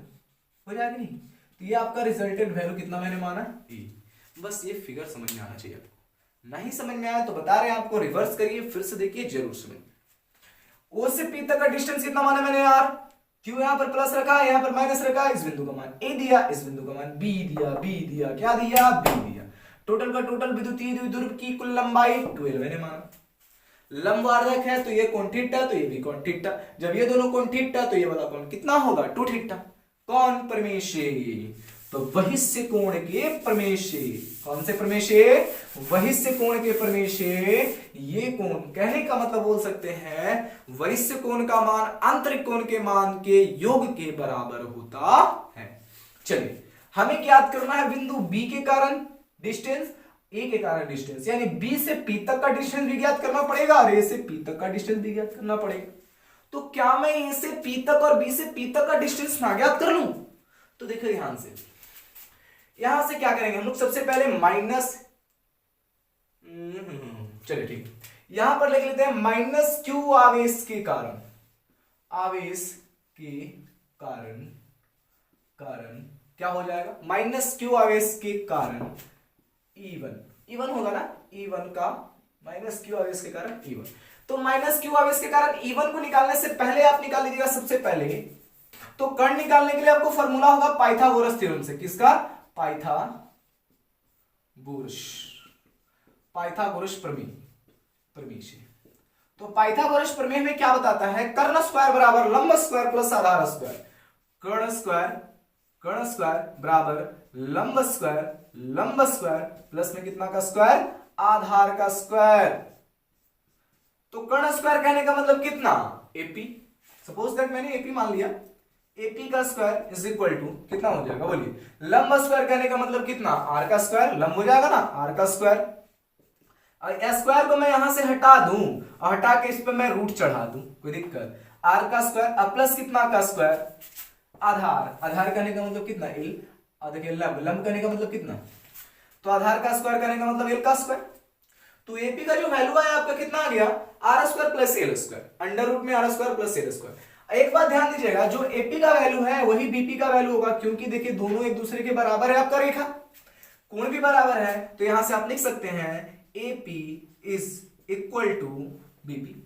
हो जाएगा नहीं, तो ये आपका रिजल्टेंट वैल्यू कितना मैंने माना ए। बस ये फिगर समझ में आना चाहिए आपको। नहीं समझ में आया तो बता रहे हैं आपको, रिवर्स करिए फिर से देखिए, जरूर समझ। ओ से पी तक का डिस्टेंस कितना माना मैंने यार, क्यों यहां पर प्लस रखा है, यहां पर माइनस रखा है, इस बिंदु का मान ए दिया, इस बिंदु का मान बी दिया, बी दिया, क्या दिया, बी दिया। टोटल का टोटल विद्युतीय द्विध्रुव की कुल लंबाई 12 मैंने माना। लंबवर्धक है तो ये कोण थीटा, तो ये भी कोण थीटा। जब ये दोनों कोण थीटा तो ये वाला कोण कितना होगा, 2 थीटा। कौन परमेशे, तो वहिष्य कोण के परमेशे। कौन से परमेशे, वहिष्य कोण के परमेशे। ये कोण कहने का मतलब बोल सकते हैं वहिष्य कोण का मान आंतरिक कोण के मान के योग के बराबर होता है। चलिए हमें ज्ञात करना है बिंदु बी के कारण डिस्टेंस, ए के कारण डिस्टेंस, यानी बी से पी तक का डिस्टेंस भी ज्ञात करना पड़ेगा और ए से पी तक का डिस्टेंस भी ज्ञात करना पड़ेगा। तो क्या मैं ए से पी तक और बी से पी तक का डिस्टेंस ना ज्ञात कर लूं, तो देखो यहां से क्या करेंगे हम लोग, सबसे पहले माइनस, चलिए ठीक, यहां पर लिख लेते हैं माइनस क्यू आवेश के कारण, आवेश के कारण, कारण क्या हो जाएगा, माइनस क्यू आवेश के कारण E1 होगा ना, E1 का माइनस क्यू आवेश के कारण E1। तो माइनस क्यू आवेश के कारण E1 को निकालने से पहले आप निकाल लीजिएगा सबसे पहले, तो कर्ण निकालने के लिए आपको फॉर्मूला होगा पाइथागोरस थ्योरम से। किसका, पाइथागोरस प्रमेय से। तो पाइथागोरस प्रमेय में क्या बताता है, कर्ण स्क्वायर बराबर लंब स्क्वायर प्लस आधार स्क्वायर। कर्ण स्क्वायर बराबर लंब स्क्वायर प्लस में कितना का स्क्वायर, आधार का स्क्वायर। तो कर्ण स्क्वायर कहने का मतलब कितना, एपी। सपोज दैट मैंने एपी मान लिया, एपी का स्क्वायर इज इक्वल टू कितना हो जाएगा बोलिए, लंब स्क्वायर कहने का मतलब कितना, आर का स्क्वायर, लंब हो जाएगा ना आर का स्क्वायर। स्क्वायर को मैं यहां से हटा दूं और हटा के इस पे मैं रूट चढ़ा दूं, कोई दिक्कत, आर का स्क्वायर प्लस कितना का स्क्वायर, आधार कहने का मतलब कितना एल, और देखिए लंब कहने का मतलब कितना, तो आधार का स्क्वायर करने का मतलब एल का स्क्वायर। तो एपी का जो वैल्यू आया आपका कितना आ गया, R square plus L square, under root में R square plus L square. एक बात ध्यान दीजिएगा, जो एपी का वैल्यू है वही बीपी का वैल्यू होगा, क्योंकि देखिए दोनों एक दूसरे के बराबर है, आपका रेखा कोण भी बराबर है, तो यहां से आप लिख सकते हैं AP is equal to BP.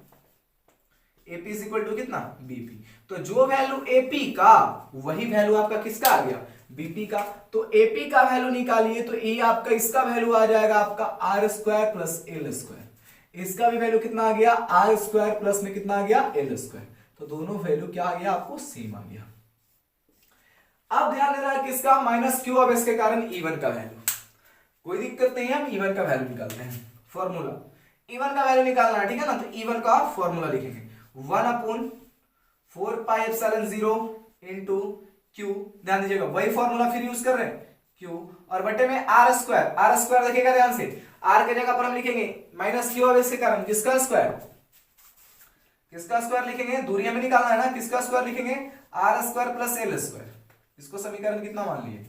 AP is equal to कितना, बीपी। तो जो वैल्यू एपी का वही वैल्यू आपका किसका आ गया, बीपी का। तो एपी का वैल्यू निकालिए तो ए आपका इसका वैल्यू आ जाएगा आपका R square plus L square. इसका भी वैल्यू कितना आ गया, आर स्क्वायर प्लस में कितना आ गया, एल स्क्वायर। तो दोनों वैल्यू क्या आ गया, आपको सेम आ गया। अब ध्यान देना है किसका, माइनस क्यू अब इसके कारण E1 का वैल्यू, कोई दिक्कत नहीं है, हम E1 का वैल्यू निकालते हैं। फॉर्मूला E1 का वैल्यू निकालना है, ठीक है ना। तो E1 का फॉर्मूला लिखेंगे 1/4πε0 इंटू क्यू, ध्यान दीजिएगा वही फॉर्मूला फिर यूज कर रहे हैं, क्यू और बटे में आर स्क्वायर देखिएगा ध्यान से, आर के जगह पर हम लिखेंगे माइनस क्यू अब इसके कारण किसका स्क्वायर लिखेंगे, दूरी हमें निकालना है ना, किसका स्क्वायर लिखेंगे, R square plus L square. इसको समीकरण कितना मान लिए,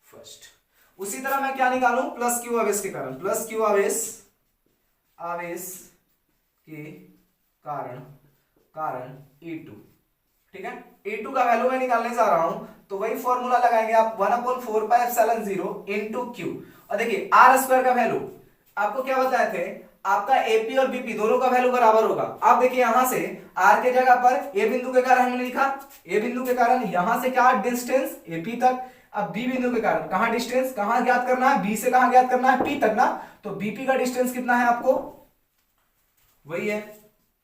फर्स्ट। उसी तरह मैं क्या निकालूं, प्लस क्यू आवेश के कारण, प्लस क्यू आवेश के कारण E2, ठीक है। E2 का वैल्यू मैं निकालने जा रहा हूं, तो वही फॉर्मूला लगाएंगे आप 1/4πε0 इंटू क्यू। और देखिए आर स्क्वायर का वैल्यू आपको क्या बताए थे, आपका एपी और बीपी दोनों का वैल्यू बराबर होगा। आप देखिए यहां से आर के जगह पर ए बिंदु के कारण हमने लिखा, ए बिंदु के कारण यहां से क्या डिस्टेंस एपी तक, अब बी बिंदु के कारण कहां डिस्टेंस, कहां ज्ञात करना है, बी से कहां ज्ञात करना है, पी तक ना। तो बीपी का डिस्टेंस कितना है आपको, वही है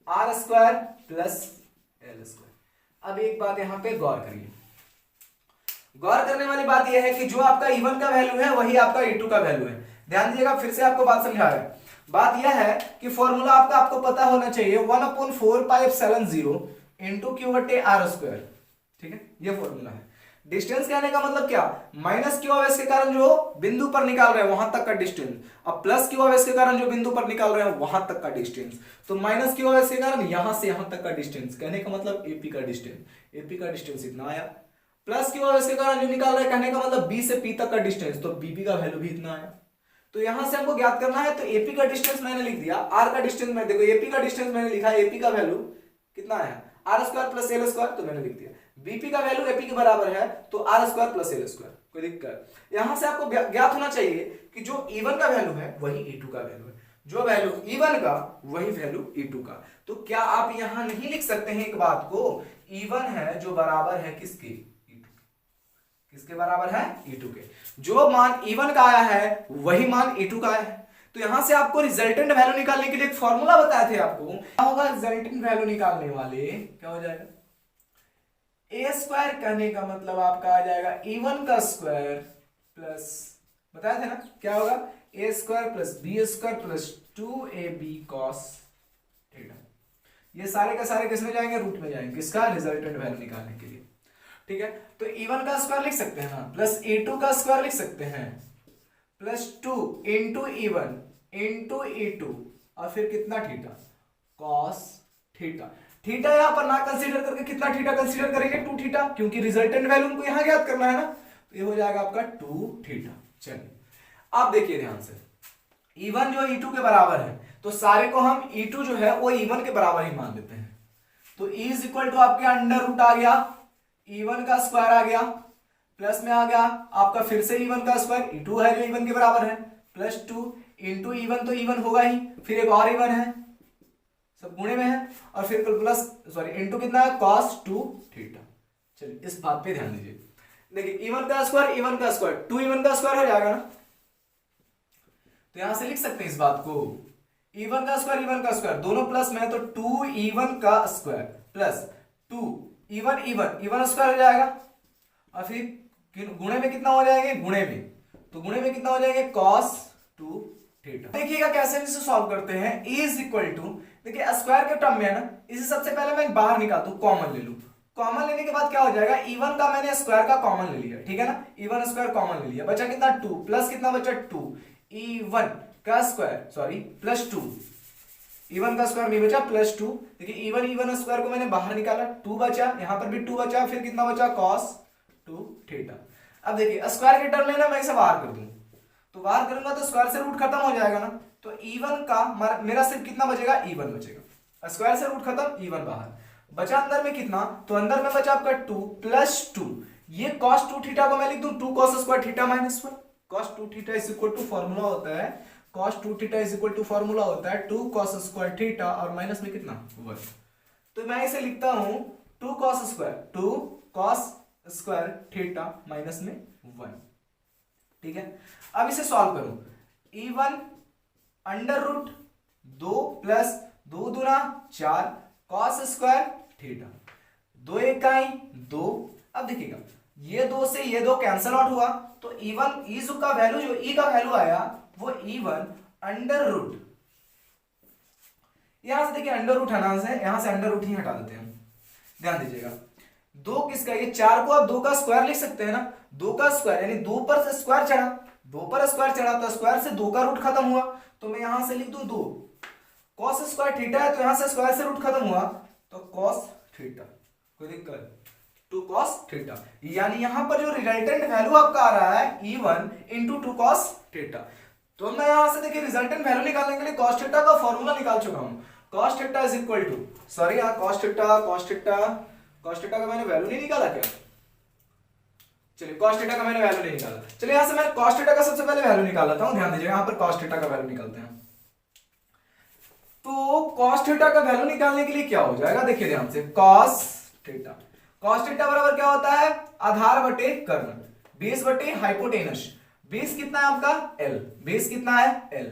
R square plus L square. अब एक बात यहां पे गौर करिए, गौर करने वाली बात यह है कि जो आपका E1 का वैल्यू है वही आपका E2 का वैल्यू है। ध्यान दीजिएगा, फिर से आपको बात समझा रहे हैं। बात यह है कि फॉर्मूला आपको पता होना चाहिए 1/4πε0 इंटू क्यू बटे आर स्क्वायर, ठीक है, ये फॉर्मूला है। डिस्टेंस कहने का मतलब क्या, माइनस क्यू ऑफ एस के कारण जो बिंदु पर निकाल रहे हैं वहां तक का डिस्टेंस, अब प्लस क्यू ऑफ एस के कारण जो बिंदु पर निकाल रहे हैं वहां तक का डिस्टेंस। तो माइनस क्यू ऑफ एस के कारण यहां से यहां तक का डिस्टेंस, कहने का मतलब एपी का डिस्टेंस, एपी का डिस्टेंस इतना आया। प्लस क्यू ऑफ एस के कारण जो निकाल रहे हैं, कहने का मतलब बी से पी तक का डिस्टेंस, तो बीबी का वैल्यू भी इतना आया। तो यहां से हमको ज्ञात करना है, तो एपी का डिस्टेंस मैंने लिख दिया, आर का डिस्टेंस मैं देखो एपी का डिस्टेंस मैंने लिखा, एपी का वैल्यू कितना आया R square plus L square, तो मैंने लिख दिया। बीपी का वैल्यू एपी के बराबर है, तो R square plus L square, कोई दिक्कत। यहां से आपको ज्ञात होना चाहिए कि जो E1 का वैल्यू है वही E2 का वैल्यू है, जो वैल्यू E1 का वही वैल्यू E2 का। तो क्या आप यहां नहीं लिख सकते हैं एक बात को, E1 है जो बराबर है किसके, E2 के, किसके बराबर है E2 के, जो मान E1 का आया है वही मान E2 का आया है। तो यहां से आपको रिजल्टेंट वैल्यू निकालने के लिए एक फॉर्मूला बताए थे आपको, क्या होगा रिजल्टेंट वैल्यू निकालने वाले, क्या हो जाएगा, ए स्क्वायर कहने का मतलब आपका आ जाएगा E1 का स्क्वायर प्लस, बताया थे ना क्या होगा, A square plus B square plus 2ab cos theta. ये सारे का सारे किसमें जाएंगे, रूट में जाएंगे, किसका, रिजल्टेंट वैल्यू निकालने के लिए, ठीक है। तो E1 का स्क्वायर लिख सकते हैं ना, प्लस E2 का स्क्वायर लिख सकते हैं, plus 2 into E1 into E2 और फिर कितना थीटा, cos थीटा। थीटा यहां पर ना कंसीडर करके कितना थीटा कंसीडर करेंगे, 2 थीटा, क्योंकि रिजल्टेंट वैल्यू उनको यहां ज्ञात करना है ना, तो ये हो जाएगा आपका 2 थीटा। चलिए अब देखिए ध्यान से, E1 जो E2 के बराबर है, तो सारे को हम E2 जो है वो E1 के बराबर ही मान लेते हैं। तो E इज इक्वल टू आपके अंडर रूट आ गया, E1 का स्क्वायर आ गया, प्लस में आ गया आपका फिर से E1 का स्क्वायर, E2 है जो E1 के बराबर है, प्लस 2 इंटू E1, तो E1 होगा ही, फिर एक और E1 है, सब गुणे में है, और फिर प्लस सॉरी इंटू कितना है, cos 2 थीटा। चलिए इस बात पे ध्यान दीजिए, देखिए E1 का स्क्वायर E1 का स्क्वायर 2 E1 का स्क्वायर हो जाएगा ना, तो यहां से लिख सकते हैं इस बात को, E1 का स्क्वायर E1 का स्क्वायर दोनों प्लस में है, तो 2 E1 का स्क्वायर प्लस 2 E1 स्क्वायर हो जाएगा, और फिर गुणे में कितना हो जाएंगे, गुणे में, तो गुणे में कितना हो जाएंगे, cos 2 थीटा। देखिएगा कैसे इसे सॉल्व करते हैं, E इज इक्वल टू, देखिए स्क्वायर के टर्म में है ना, इसे सबसे पहले मैं बाहर निकाल दूं, कॉमन ले लूं, कॉमन लेने के बाद क्या हो जाएगा, E1 का मैंने स्क्वायर का कॉमन ले लिया, ठीक है ना, E1 स्क्वायर कॉमन ले लिया, बचा कितना 2, प्लस कितना बचा 2 E1 का स्क्वायर सॉरी प्लस 2, E1 का स्क्वायर नहीं बचा प्लस 2, देखिए E1 स्क्वायर को मैंने बाहर निकाला, 2 बचा, यहां पर भी 2 बचा, फिर कितना बचा cos 2 थीटा। अब देखिए स्क्वायर के टर्म में ना मैं इसे बाहर कर दूं, तो बाहर करूंगा तो स्क्वायर से रूट खत्म हो जाएगा ना, तो E1 का मेरा सिर्फ कितना बचेगा, E1 बचेगा, स्क्वायर से रूट खत्म, E1 बाहर बचा, अंदर में कितना, तो अंदर में बचा आपका 2 प्लस 2, ये cos 2 थीटा को मैं लिख दूं 2 cos square theta minus 1, cos 2 थीटा इज इक्वल टू फॉर्मूला होता है, cos 2 थीटा इज इक्वल टू फॉर्मूला होता है 2 cos स्क्वायर थीटा और माइनस में कितना 1, तो मैं इसे लिखता हूं 2 cos स्क्वायर थीटा माइनस में 1, ठीक है। अब इसे सॉल्व करो, E1 अंडर रूट 2 प्लस 2 दूना 4 cos स्क्वायर थीटा, 2 इकाई 2, अब देखिएगा ये 2 से ये 2 कैंसल आउट हुआ, तो E1 E का वैल्यू जो E का वैल्यू आया वो E1 अंडर रूट, यहां से देखिए अंडर रूट हटाने से यहां से अंडर रूट ही हटा देते हैं, ध्यान दीजिएगा 2 किसका, ये 4 को आप 2 का स्क्वायर लिख सकते हैं ना, 2 का स्क्वायर यानी 2 पर से स्क्वायर चढ़ा, 2 पर स्क्वायर चढ़ा तो स्क्वायर से 2 का रूट खत्म हुआ, तो मैं यहां से लिख दूं 2 cos स्क्वायर थीटा है, तो यहां से स्क्वायर से रूट खत्म हुआ तो cos थीटा, कोई दिक्कत, 2 cos थीटा, यानी यहां पर जो रिजल्टेंट वैल्यू आपका आ रहा है E1 इंटू 2 cos थीटा। तो मैं यहां से देखिए रिजल्टेंट वैल्यू निकालने के लिए cos थीटा का फॉर्मूला निकाल चुका हूं, cos theta is equal to, sorry यहां cos थीटा का मैंने वैल्यू नहीं निकाला क्या, चलिए cos थीटा का मैंने वैल्यू नहीं निकाला, चलिए यहां से मैं cos थीटा का सबसे पहले वैल्यू निकाल लेता हूं, ध्यान दीजिए यहां पर cos थीटा का वैल्यू निकालते हैं, तो cos थीटा का वैल्यू निकालने के लिए क्या हो जाएगा, देखिए ध्यान से cos थीटा बराबर क्या होता है, आधार बटे कर्ण, बेस बटे हाइपोटेनस, बेस कितना है आपका L, बेस कितना है L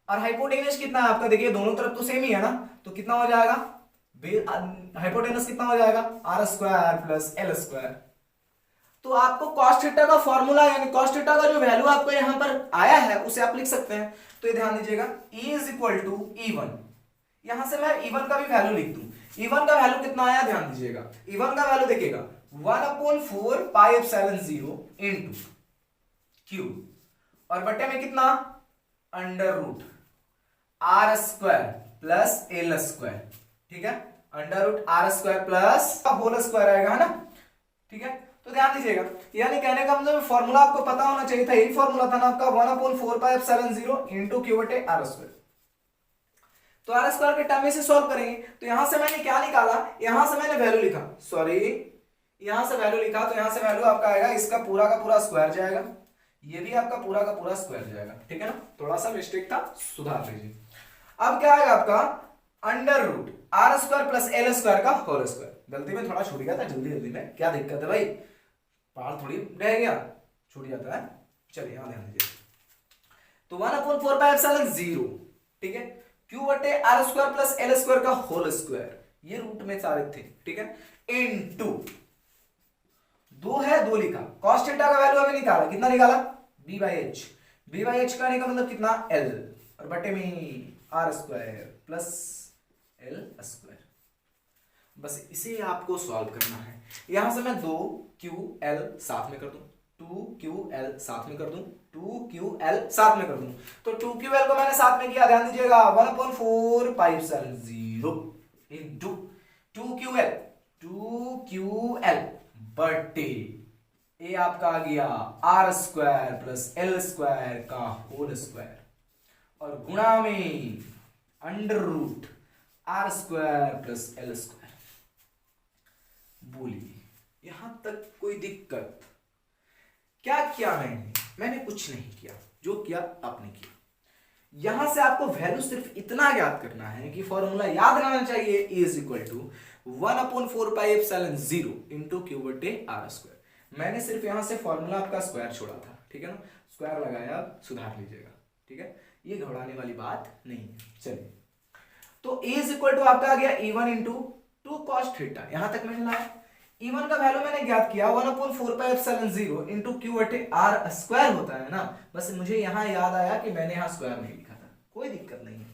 और हाइपोटेनस कितना है आपका, देखिए दोनों तरफ तो सेम ही है ना, तो कितना हो जाएगा, हाइपोटेनस कितना हो जाएगा r square plus L square, तो आपको cos थीटा का फॉर्मूला यानी cos थीटा का जो वैल्यू आपको यहां पर आया है उसे आप लिख सकते हैं। तो ये ध्यान दीजिएगा E is equal to E1, यहां से मैं E1 का भी वैल्यू लिख दूं। E1 का वैल्यू कितना आया ध्यान दीजिएगा, E1 का वैल्यू देखिएगा 1/4 पाई एप्सिलॉन 0 इनटू Q और बटे में कितना under root R square plus L square, ठीक है, under root R square plus whole square आएगा, है ना, ठीक है। तो ध्यान दीजिएगा यानी कहने का मतलब फॉर्मूला आपको पता होना चाहिए था, यही फॉर्मूला था ना आपका 1/4 पाई एप्सिलॉन 0 इनटू Q बटे आर स्क्वायर। तो आर स्क्वायर के टर्म में से सॉल्व करेंगे। तो यहां से मैंने क्या निकाला, यहां से मैंने वैल्यू लिखा, सॉरी यहां से वैल्यू लिखा, तो यहां से वैल्यू आपका आएगा इसका पूरा का पूरा स्क्वायर जाएगा, ये भी आपका पूरा का पूरा स्क्वायर जाएगा, ठीक है ना, थोड़ा सा मिस्टेक था, सुधार लीजिए। अब क्या आएगा आपका under root R square plus L square का होल स्क्वायर। गलती में थोड़ा छूट गया था जल्दी जल्दी में, क्या दिक्कत है भाई, पहाड़ थोड़ी रह गया, छूट जाता है। चलिए यहां ध्यान दीजिए, तो 1/4 पाई एप्सिलॉन 0, ठीक है, Q बटे R square plus L square का होल स्क्वायर, ये रूट में सारे थे, ठीक है, इनटू 2 है 2 लिखा, cos थीटा का वैल्यू हमें निकाला, कितना निकाला b/h, b/h का मतलब कितना l और बटे में R square plus L square. बस इसे आपको सॉल्व करना है। यहां से मैं 2ql साथ में कर दूं, 2ql साथ में कर दूं, 2ql साथ में कर दूं, तो 2ql को मैंने साथ में किया, ध्यान दीजिएगा 1/4 पाई एप्सिलॉन 0 इनटू 2ql बटे ये आपका आ गया R square plus L square का होल स्क्वायर और गुणा में under root R square plus L square. बोलिए यहां तक कोई दिक्कत? क्या किया मैंने कुछ नहीं किया, जो किया आपने किया। यहां से आपको वैल्यू सिर्फ इतना याद करना है कि फॉर्मूला याद रहना चाहिए, E is equal to 1/4 pi epsilon 0 into Q बटे आर स्क्वायर। मैंने सिर्फ यहां से फॉर्मूला आपका स्क्वायर छोड़ा था, ठीक है ना, स्क्वायर लगाया, सुधार लीजिएगा, ठीक है, ये घबराने वाली बात नहीं है। चलिए तो E इज इक्वल टू आपका आ गया E1 इंटू 2 cos थीटा, यहां तक मैंने लाया। E1 का वैल्यू मैंने ज्ञात किया 1/4 पाई एप्सिलॉन 0 इनटू Q बटे आर स्क्वायर होता है ना, बस मुझे यहां याद आया कि मैंने यहां स्क्वायर नहीं लिखा था, कोई दिक्कत नहीं है।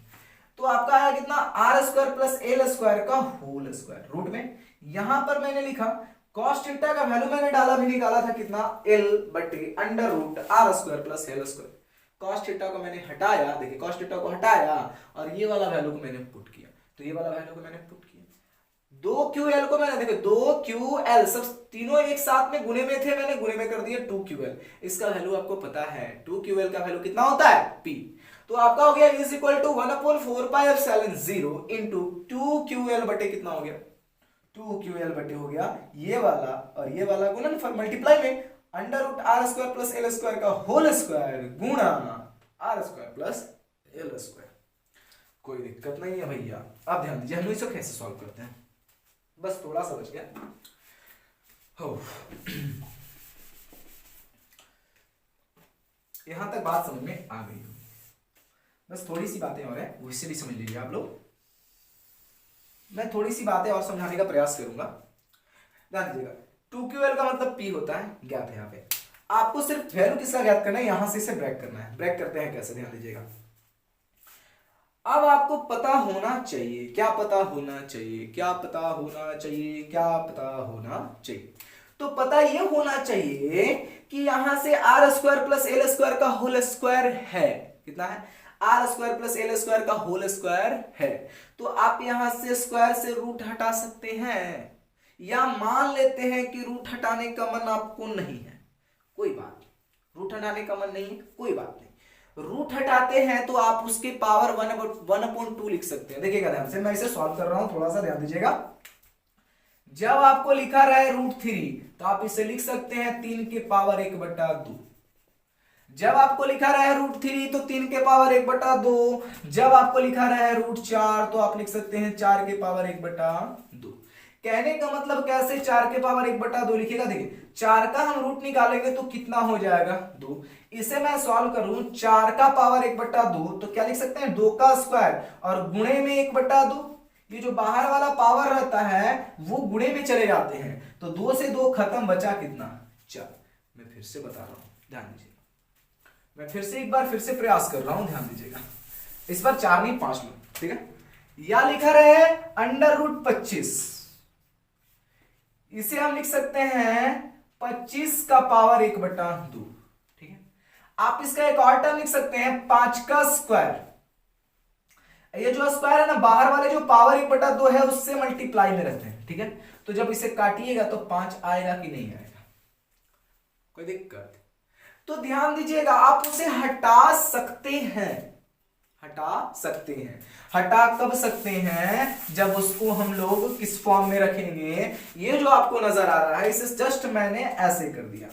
तो आपका आया कितना R square plus L square का होल स्क्वायर रूट में, यहां पर मैंने लिखा cos थीटा का वैल्यू मैंने डाला भी निकाला था कितना l बटे under root R square plus L square. cos theta को मैंने हटाया, देखिए cos थीटा को हटाया और ये वाला वैल्यू को मैंने पुट किया, तो ये वाला वैल्यू को मैंने पुट किया, 2ql को मैंने देखो 2ql सब तीनों एक साथ में गुणे में थे, मैंने गुणे में कर दिया 2ql। इसका वैल्यू आपको पता है 2ql का वैल्यू कितना होता है p। तो आपका हो गया is equal to 1/4 pi epsilon 0 into 2ql बटे कितना हो गया 2ql बटे हो गया ये वाला और ये वाला गुणन फॉर मल्टीप्लाई में under root R square plus L square का होल स्क्वायर गुणा R square plus L square. कोई दिक्कत नहीं है भैया। अब ध्यान दीजिए हम इसे कैसे सॉल्व करते हैं, बस थोड़ा सा बच गया हो। यहां तक बात समझ में आ गई, बस थोड़ी सी बातें और है वो इससे भी समझ लीजिए आप लोग। मैं थोड़ी सी बातें और समझाने का प्रयास करूंगा, ध्यान दीजिएगा। 2ql का मतलब p होता है, ज्ञात है यहाँ पे। आपको सिर्फ वैल्यू किसका ज्ञात करना है, यहां से इसे ब्रेक करना है। ब्रेक करते हैं कैसे, ध्यान दीजिएगा। अब आपको पता होना चाहिए, क्या पता होना चाहिए, क्या पता होना चाहिए, क्या पता होना चाहिए। तो पता ये होना चाहिए कि यहां से R square plus L square का होल स्क्वायर है, कितना है R square plus L square का होल स्क्वायर है। तो आप यहां से स्क्वायर से रूट हटा सकते हैं, या मान लेते हैं कि रूट हटाने का मन आपको नहीं है, कोई बात नहीं, रूट हटाने का मन नहीं है, कोई बात नहीं। रूट हटाते हैं तो आप उसके पावर 1/2 लिख सकते हैं। देखिएगा ध्यान से, मैं इसे सॉल्व कर रहा हूं, थोड़ा सा ध्यान दीजिएगा। जब आपको लिखा रहे √3 तो आप इसे लिख सकते हैं 3 के पावर 1/2। जब आपको लिखा रहा है √3 तो 3 के पावर 1/2। जब आपको लिखा रहा है √4 तो आप लिख सकते हैं 4 के पावर 1/2। कहने का मतलब कैसे 4 के पावर 1/2 लिखेगा, देखिए 4 का हम रूट निकालेंगे तो कितना हो जाएगा 2। इसे मैं सॉल्व करूं 4 का पावर 1/2 तो क्या लिख सकते हैं 2 का स्क्वायर और गुणे में 1/2। ये जो बाहर वाला पावर रहता है वो गुणे में चले जाते हैं, तो 2 से 2 खत्म, बचा कितना 4। मैं फिर से बता रहा हूं, ध्यान दीजिएगा, मैं एक बार फिर से प्रयास कर रहा हूं, ध्यान दीजिएगा। इस बार 4 नहीं 5 लो, ठीक है। या लिखा रहे √25, इसे हम लिख सकते हैं 25 का पावर 1/2, ठीक है। आप इसका एक और टर्म लिख सकते हैं 5 का स्क्वायर। ये जो स्क्वायर है ना, बाहर वाले जो पावर 1/2 है उससे मल्टीप्लाई में रहते हैं, ठीक है। तो जब इसे काटिएगा तो 5 आएगा कि नहीं आएगा, कोई दिक्कत? तो ध्यान दीजिएगा, आप उसे हटा सकते हैं, हटा कब सकते हैं? जब उसको हम लोग किस फॉर्म में रखेंगे? ये जो आपको नजर आ रहा है इसे जस्ट मैंने ऐसे कर दिया,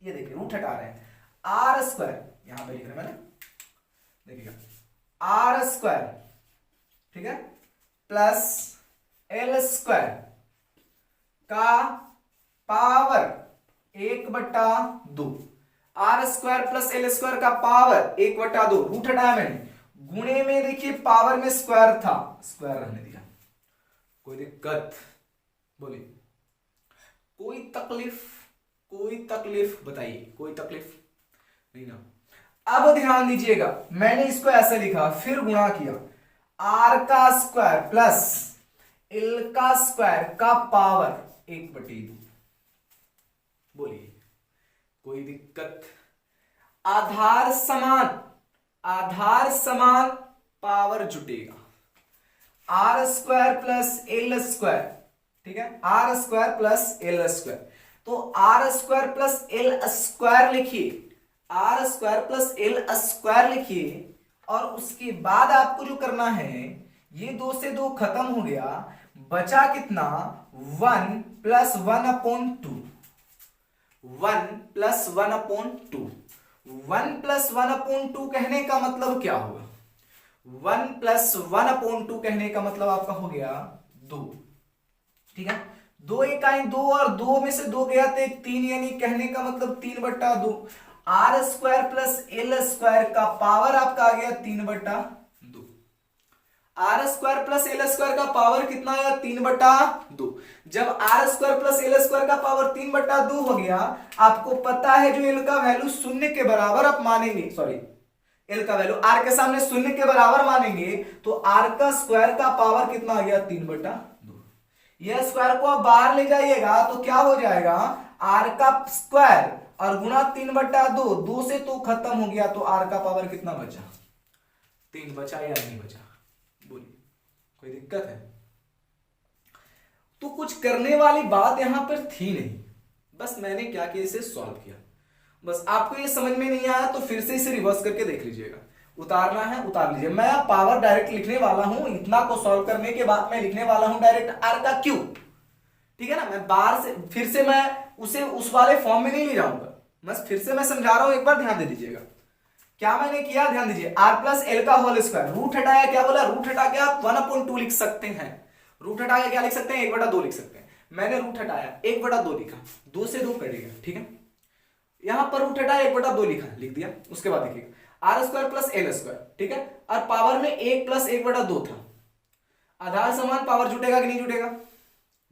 ये देखिए रूट हटा रहे हैं, r², यहां पे लिख रहे मैंने, देखिएगा r², ठीक है, प्लस l² का पावर 1/2, r² प्लस l² का पावर 1/2, रूट हटाया मैंने, गुणे में देखिए पावर में स्क्वायर था, स्क्वायर रहने दिया, कोई दिक्कत? बोलिए, कोई तकलीफ बताइए, कोई तकलीफ नहीं ना। अब ध्यान दीजिएगा, मैंने इसको ऐसे लिखा, फिर गुणा किया, r² प्लस l² का पावर 1/2, बोलिए कोई दिक्कत? आधार समान पावर जुटेगा, r² प्लस l², ठीक है, r² प्लस l², तो r² प्लस l² लिखिए, r² प्लस l² लिखिए, और उसके बाद आपको जो करना है, ये 2 से 2 खत्म हो गया, बचा कितना? 1 प्लस 1/2, 1 प्लस 1/2, 1 प्लस 1/2 कहने का मतलब क्या होगा? 1 प्लस 1/2 कहने का मतलब आपका हो गया 2, ठीक है। 2 1 2 और 2 में से 2 गया तो 3, यानी कहने का मतलब 3/2, r² प्लस l² का पावर आपका आ गया 3/2, r² प्लस l² का पावर कितना आया? 3/2। जब r² प्लस l² का पावर 3/2 हो गया, आपको पता है जो l का वैल्यू 0 के बराबर आप मानेंगे, सॉरी l का वैल्यू r के सामने 0 के बराबर मानेंगे, तो r का स्क्वायर का पावर कितना आ गया? 3/2। यह स्क्वायर को आप बाहर ले जाइएगा तो क्या हो जाएगा? r का स्क्वायर और गुणा 3/2, 2 से तो खत्म हो गया, तो r का पावर कितना बचा? 3 बचा या नहीं बचा? बोलिए, कोई दिक्कत है? तो कुछ करने वाली बात यहां पर थी नहीं, बस मैंने क्या किया, इसे सॉल्व किया। बस आपको ये समझ में नहीं आया तो फिर से इसे रिवर्स करके देख लीजिएगा, उतारना है उतार लीजिए। मैं पावर डायरेक्ट लिखने वाला हूं, इतना को सॉल्व करने के बाद मैं लिखने वाला हूं डायरेक्ट r का क्यूब, ठीक है ना। मैं बाहर से फिर से मैं उसे उस वाले फॉर्म में नहीं ले जाऊंगा, बस फिर से मैं समझा रहा हूं, एक बार ध्यान दे दीजिएगा। क्या मैंने किया, ध्यान दीजिए, r प्लस l का होल स्क्वायर, रूट हटाया, क्या बोला? रूट हटा के आप 1/2 लिख सकते हैं, रूट हटा के क्या लिख सकते हैं? 1/2 लिख सकते हैं। मैंने रूट हटाया 1/2 लिखा, 2 से 2 कटेगा, ठीक है। यहां पर रूट हटाया 1/2 लिखा, लिख दिया। उसके बाद देखिएगा r² प्लस l², ठीक है, और पावर में 1 प्लस 1/2 था। आधार समान पावर जुटेगा कि नहीं जुटेगा?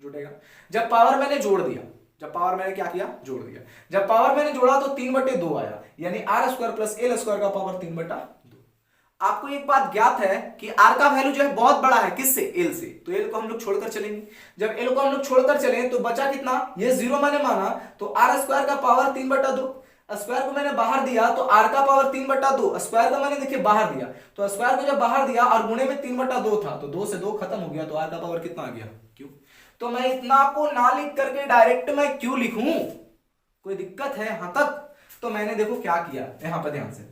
जुटेगा। जब पावर मैंने जोड़ दिया, जब पावर मैंने क्या किया? जोड़ दिया। जब पावर मैंने जोड़ा तो 3/2 आया, यानी r² प्लस l² का पावर 3/2। आपको एक बात ज्ञात है कि r का वैल्यू जो है बहुत बड़ा है, किससे? l से, तो l को हम लोग छोड़कर चलेंगे। जब l को हम लोग छोड़कर चले तो बचा कितना? ये 0 मैंने माना, तो r² का पावर 3/2, स्क्वायर को मैंने बाहर दिया तो r का पावर 3/2, स्क्वायर को मैंने देखिए बाहर दिया, तो स्क्वायर को जब बाहर दिया और गुणे में 3/2 था, तो 2 से 2 खत्म हो गया, तो r का पावर कितना आ गया? q। तो मैं इतना को ना लिख करके डायरेक्ट मैं q लिखूं, कोई दिक्कत है यहां तक? तो मैंने देखो क्या किया, यहां पर ध्यान से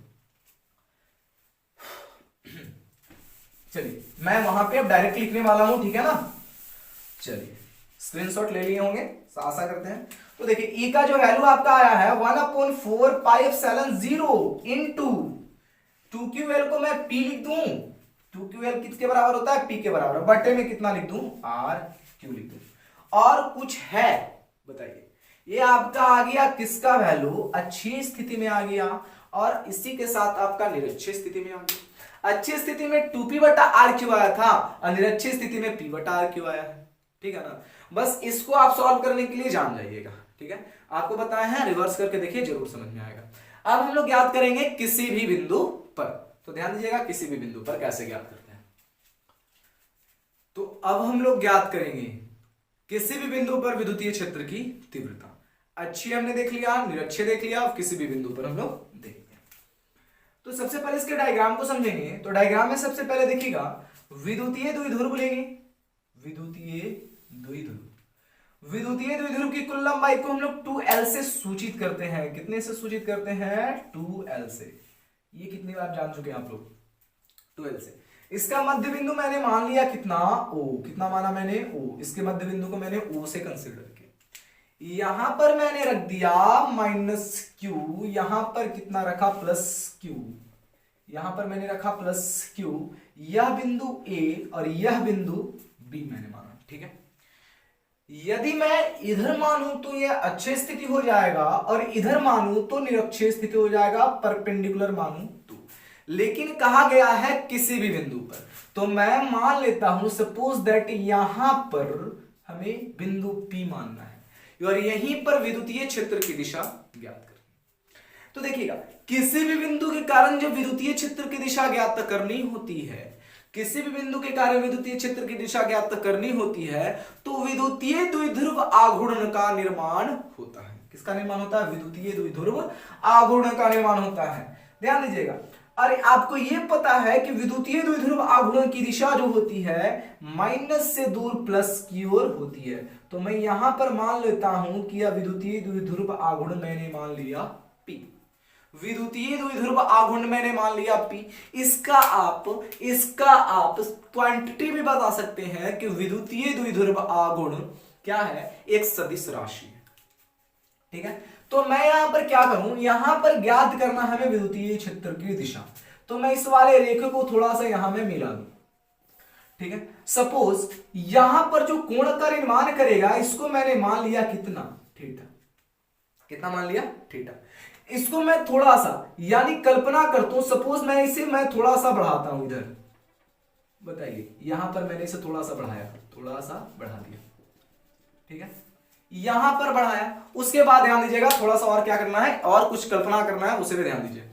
चलिए, मैं वहां पे अब डायरेक्ट लिखने वाला हूं, ठीक है ना। चलिए स्क्रीनशॉट ले लिए होंगे, आशा करते हैं। तो देखिए e का जो वैल्यू आपका आया है 1/4 πε0 इनटू 2ql को मैं p लिख दूं, 2ql किसके बराबर होता है? p के बराबर, बटे में कितना लिख दूं? rq लिख दूं। और कुछ है बताइए, ये आपका आ गया किसका वैल्यू? अच्छी स्थिति में आ गया, और इसी के साथ आपका निरक्षीय स्थिति में आ गया। अच्छी स्थिति में 2p/rq आया था, और निरक्षीय स्थिति में p/rq आया है, ठीक है ना। बस इसको आप सॉल्व करने के लिए जान जाइएगा, ठीक है, आपको बताया है, रिवर्स करके देखिए जरूर समझ में आएगा। अब हम लोग ज्ञात करेंगे किसी भी बिंदु पर, तो ध्यान दीजिएगा किसी भी बिंदु पर कैसे ज्ञात करते हैं। तो अब हम लोग ज्ञात करेंगे किसी भी बिंदु पर विद्युतीय क्षेत्र की तीव्रता। अच्छी हमने देख लिया, निरक्षीय देख लिया, अब किसी भी बिंदु पर हम लोग देखेंगे। तो सबसे पहले इसके डायग्राम को समझेंगे। तो डायग्राम में सबसे पहले देखिएगा विद्युतीय द्विध्रुव लेंगे, विद्युतीय द्विध्रुव, विद्युतीय द्विध्रुव की कुल लंबाई को हम लोग 2L से सूचित करते हैं। कितने से सूचित करते हैं? 2L से। ये कितनी बार जान चुके हैं आप लोग? 2L से। इसका मध्य बिंदु मैंने मान लिया कितना? O। कितना माना मैंने? O। इसके मध्य बिंदु को मैंने O से कंसिडर किया। यहां पर मैंने रख दिया -Q, यहां पर कितना रखा? +Q। यहां पर मैंने रखा +Q। यह बिंदु A और यह बिंदु B मैंने माना। ठीक है, यदि मैं इधर मानूं तो यह अक्षीय स्थिति हो जाएगा और इधर मानूं तो निरक्षीय स्थिति हो जाएगा, परपेंडिकुलर मानूं तो। लेकिन कहा गया है किसी भी बिंदु पर, तो मैं मान लेता हूं सपोज दैट यहां पर हमें बिंदु P मानना है और यहीं पर विद्युतीय क्षेत्र की दिशा ज्ञात करनी। तो देखिएगा किसी भी बिंदु के कारण जब विद्युतीय क्षेत्र की दिशा ज्ञात करनी होती है, किसी भी बिंदु के कारण विद्युतीय क्षेत्र की दिशा ज्ञात करनी होती है, तो विद्युतीय द्विध्रुव आघूर्ण का निर्माण होता है। किसका निर्माण होता है? विद्युतीय द्विध्रुव आघूर्ण का निर्माण होता है। ध्यान दीजिएगा, अरे आपको यह पता है कि विद्युतीय द्विध्रुव आघूर्ण की दिशा जो होती है माइनस से दूर प्लस की ओर होती है। तो मैं यहां पर मान लेता हूं कि यह विद्युतीय द्विध्रुव आघूर्ण मैंने मान लिया P। विद्युतीय द्विध्रुव आघूर्ण मैंने मान लिया P। इसका आप क्वांटिटी भी बता सकते हैं कि विद्युतीय द्विध्रुव आघूर्ण क्या है? एक सदिश राशि है। ठीक है, तो मैं यहां पर क्या करूं? यहां पर ज्ञात करना है हमें विद्युतीय क्षेत्र की दिशा। तो मैं इस वाले रेखे को थोड़ा सा यहां में मिला दूं। ठीक है, सपोज यहां पर जो कोण का निर्माण करेगा इसको मैंने मान लिया कितना? थीटा। कितना मान लिया? थीटा। इसको मैं थोड़ा सा यानी कल्पना करता हूं, सपोज मैं थोड़ा सा बढ़ाता हूं इधर। बताइए, यहां पर मैंने इसे थोड़ा सा बढ़ाया, थोड़ा सा बढ़ा दिया। ठीक है, यहां पर बढ़ाया, उसके बाद ध्यान दीजिएगा थोड़ा सा और क्या करना है, और कुछ कल्पना करना है, उसे भी ध्यान दीजिए।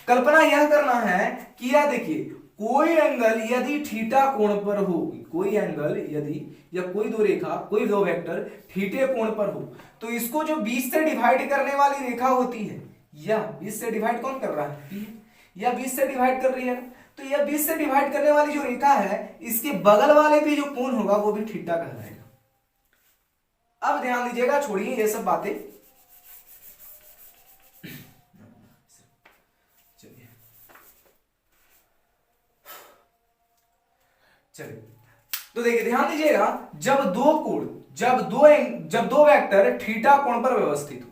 कल्पना यह करना है कि यह देखिए कोई एंगल यदि थीटा कोण पर हो, कोई एंगल यदि या कोई दो रेखा, कोई दो वेक्टर थीटे कोण पर हो, तो इसको जो 20 से डिवाइड करने वाली रेखा होती है, यह 20 से डिवाइड कौन कर रहा है? यह 20 से डिवाइड कर रही है। तो यह 20 से डिवाइड करने वाली जो रेखा है, इसके बगल वाले भी जो कोण होगा वो भी थीटा कहलाएगा। अब ध्यान दीजिएगा, छोड़िए ये सब बातें, चलिए तो देखिए ध्यान दीजिएगा, जब दो वेक्टर थीटा कोण पर व्यवस्थित हो,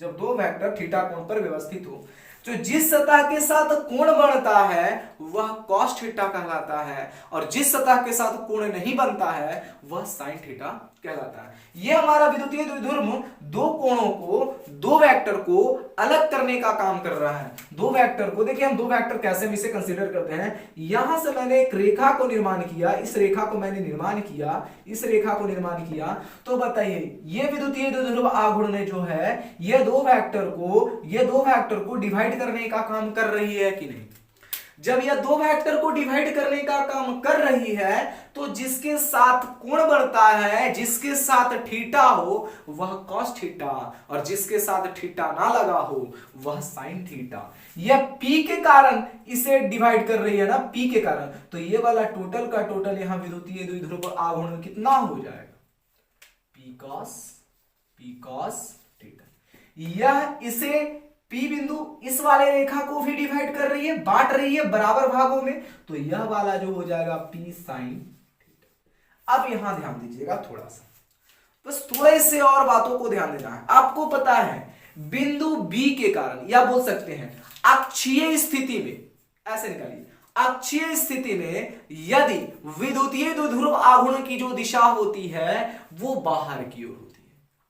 जब दो वेक्टर थीटा कोण पर व्यवस्थित हो, तो जिस सतह के साथ कोण बनता है वह cos थीटा कहलाता है, और जिस सतह के साथ कोण नहीं बनता है वह sin थीटा कहलाता है। यह हमारा विद्युतीय द्विध्रुव दो कोणों को, दो वेक्टर को अलग करने का काम कर रहा है। दो वेक्टर को देखिए, हम दो वेक्टर कैसे हम इसे कंसीडर करते हैं। यहां से मैंने एक रेखा को निर्माण किया, इस रेखा को मैंने निर्माण किया, इस रेखा को निर्माण किया, तो बताइए ये विद्युतीय द्विध्रुव आघूर्ण जो है ये दो वेक्टर को डिवाइड करने का काम कर रही है कि नहीं? जब यह दो वेक्टर को डिवाइड करने का काम कर रही है, तो जिसके साथ कोण बनता है, जिसके साथ थीटा हो वह cos थीटा, और जिसके साथ थीटा ना लगा हो वह sin थीटा। यह P के कारण इसे डिवाइड कर रही है ना, P के कारण, तो ये वाला टोटल का टोटल यहां विद्युतीय द्विध्रुव आघूर्ण कितना हो जाएगा? P cos theta. यह इसे P बिंदु इस वाले रेखा को भी डिवाइड कर रही है, बांट रही है बराबर भागों में, तो यह वाला जो हो जाएगा P sin थीटा। अब यहां ध्यान दीजिएगा थोड़ा सा, बस थोड़े से और बातों को ध्यान देना है। आपको पता है बिंदु B के कारण, या बोल सकते हैं अक्षीय स्थिति में, ऐसे निकालिए, अक्षीय स्थिति में यदि विद्युतीय द्विध्रुव आघूर्ण की जो दिशा होती है वो बाहर की ओर होती है।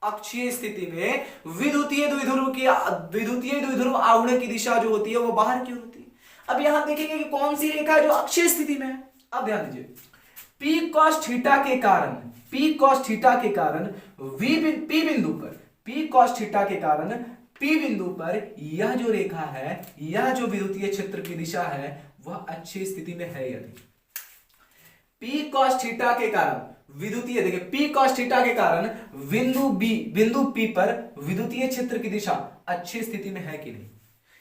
अक्षीय स्थिति में विद्युतीय द्विध्रुव आघूर्ण की दिशा जो होती है वो बाहर की ओर होती है। अब यहां देखेंगे कि कौन सी रेखा है जो अक्षीय स्थिति में है। अब ध्यान दीजिए, P cos थीटा के कारण P बिंदु पर P cos थीटा के कारण P बिंदु पर यह जो रेखा है, यह जो विद्युतीय क्षेत्र की दिशा है वह अच्छी स्थिति में है या नहीं। P cos थीटा के कारण विद्युतीय, देखिए P cos थीटा के कारण बिंदु P पर विद्युतीय क्षेत्र की दिशा अच्छी स्थिति में है कि नहीं।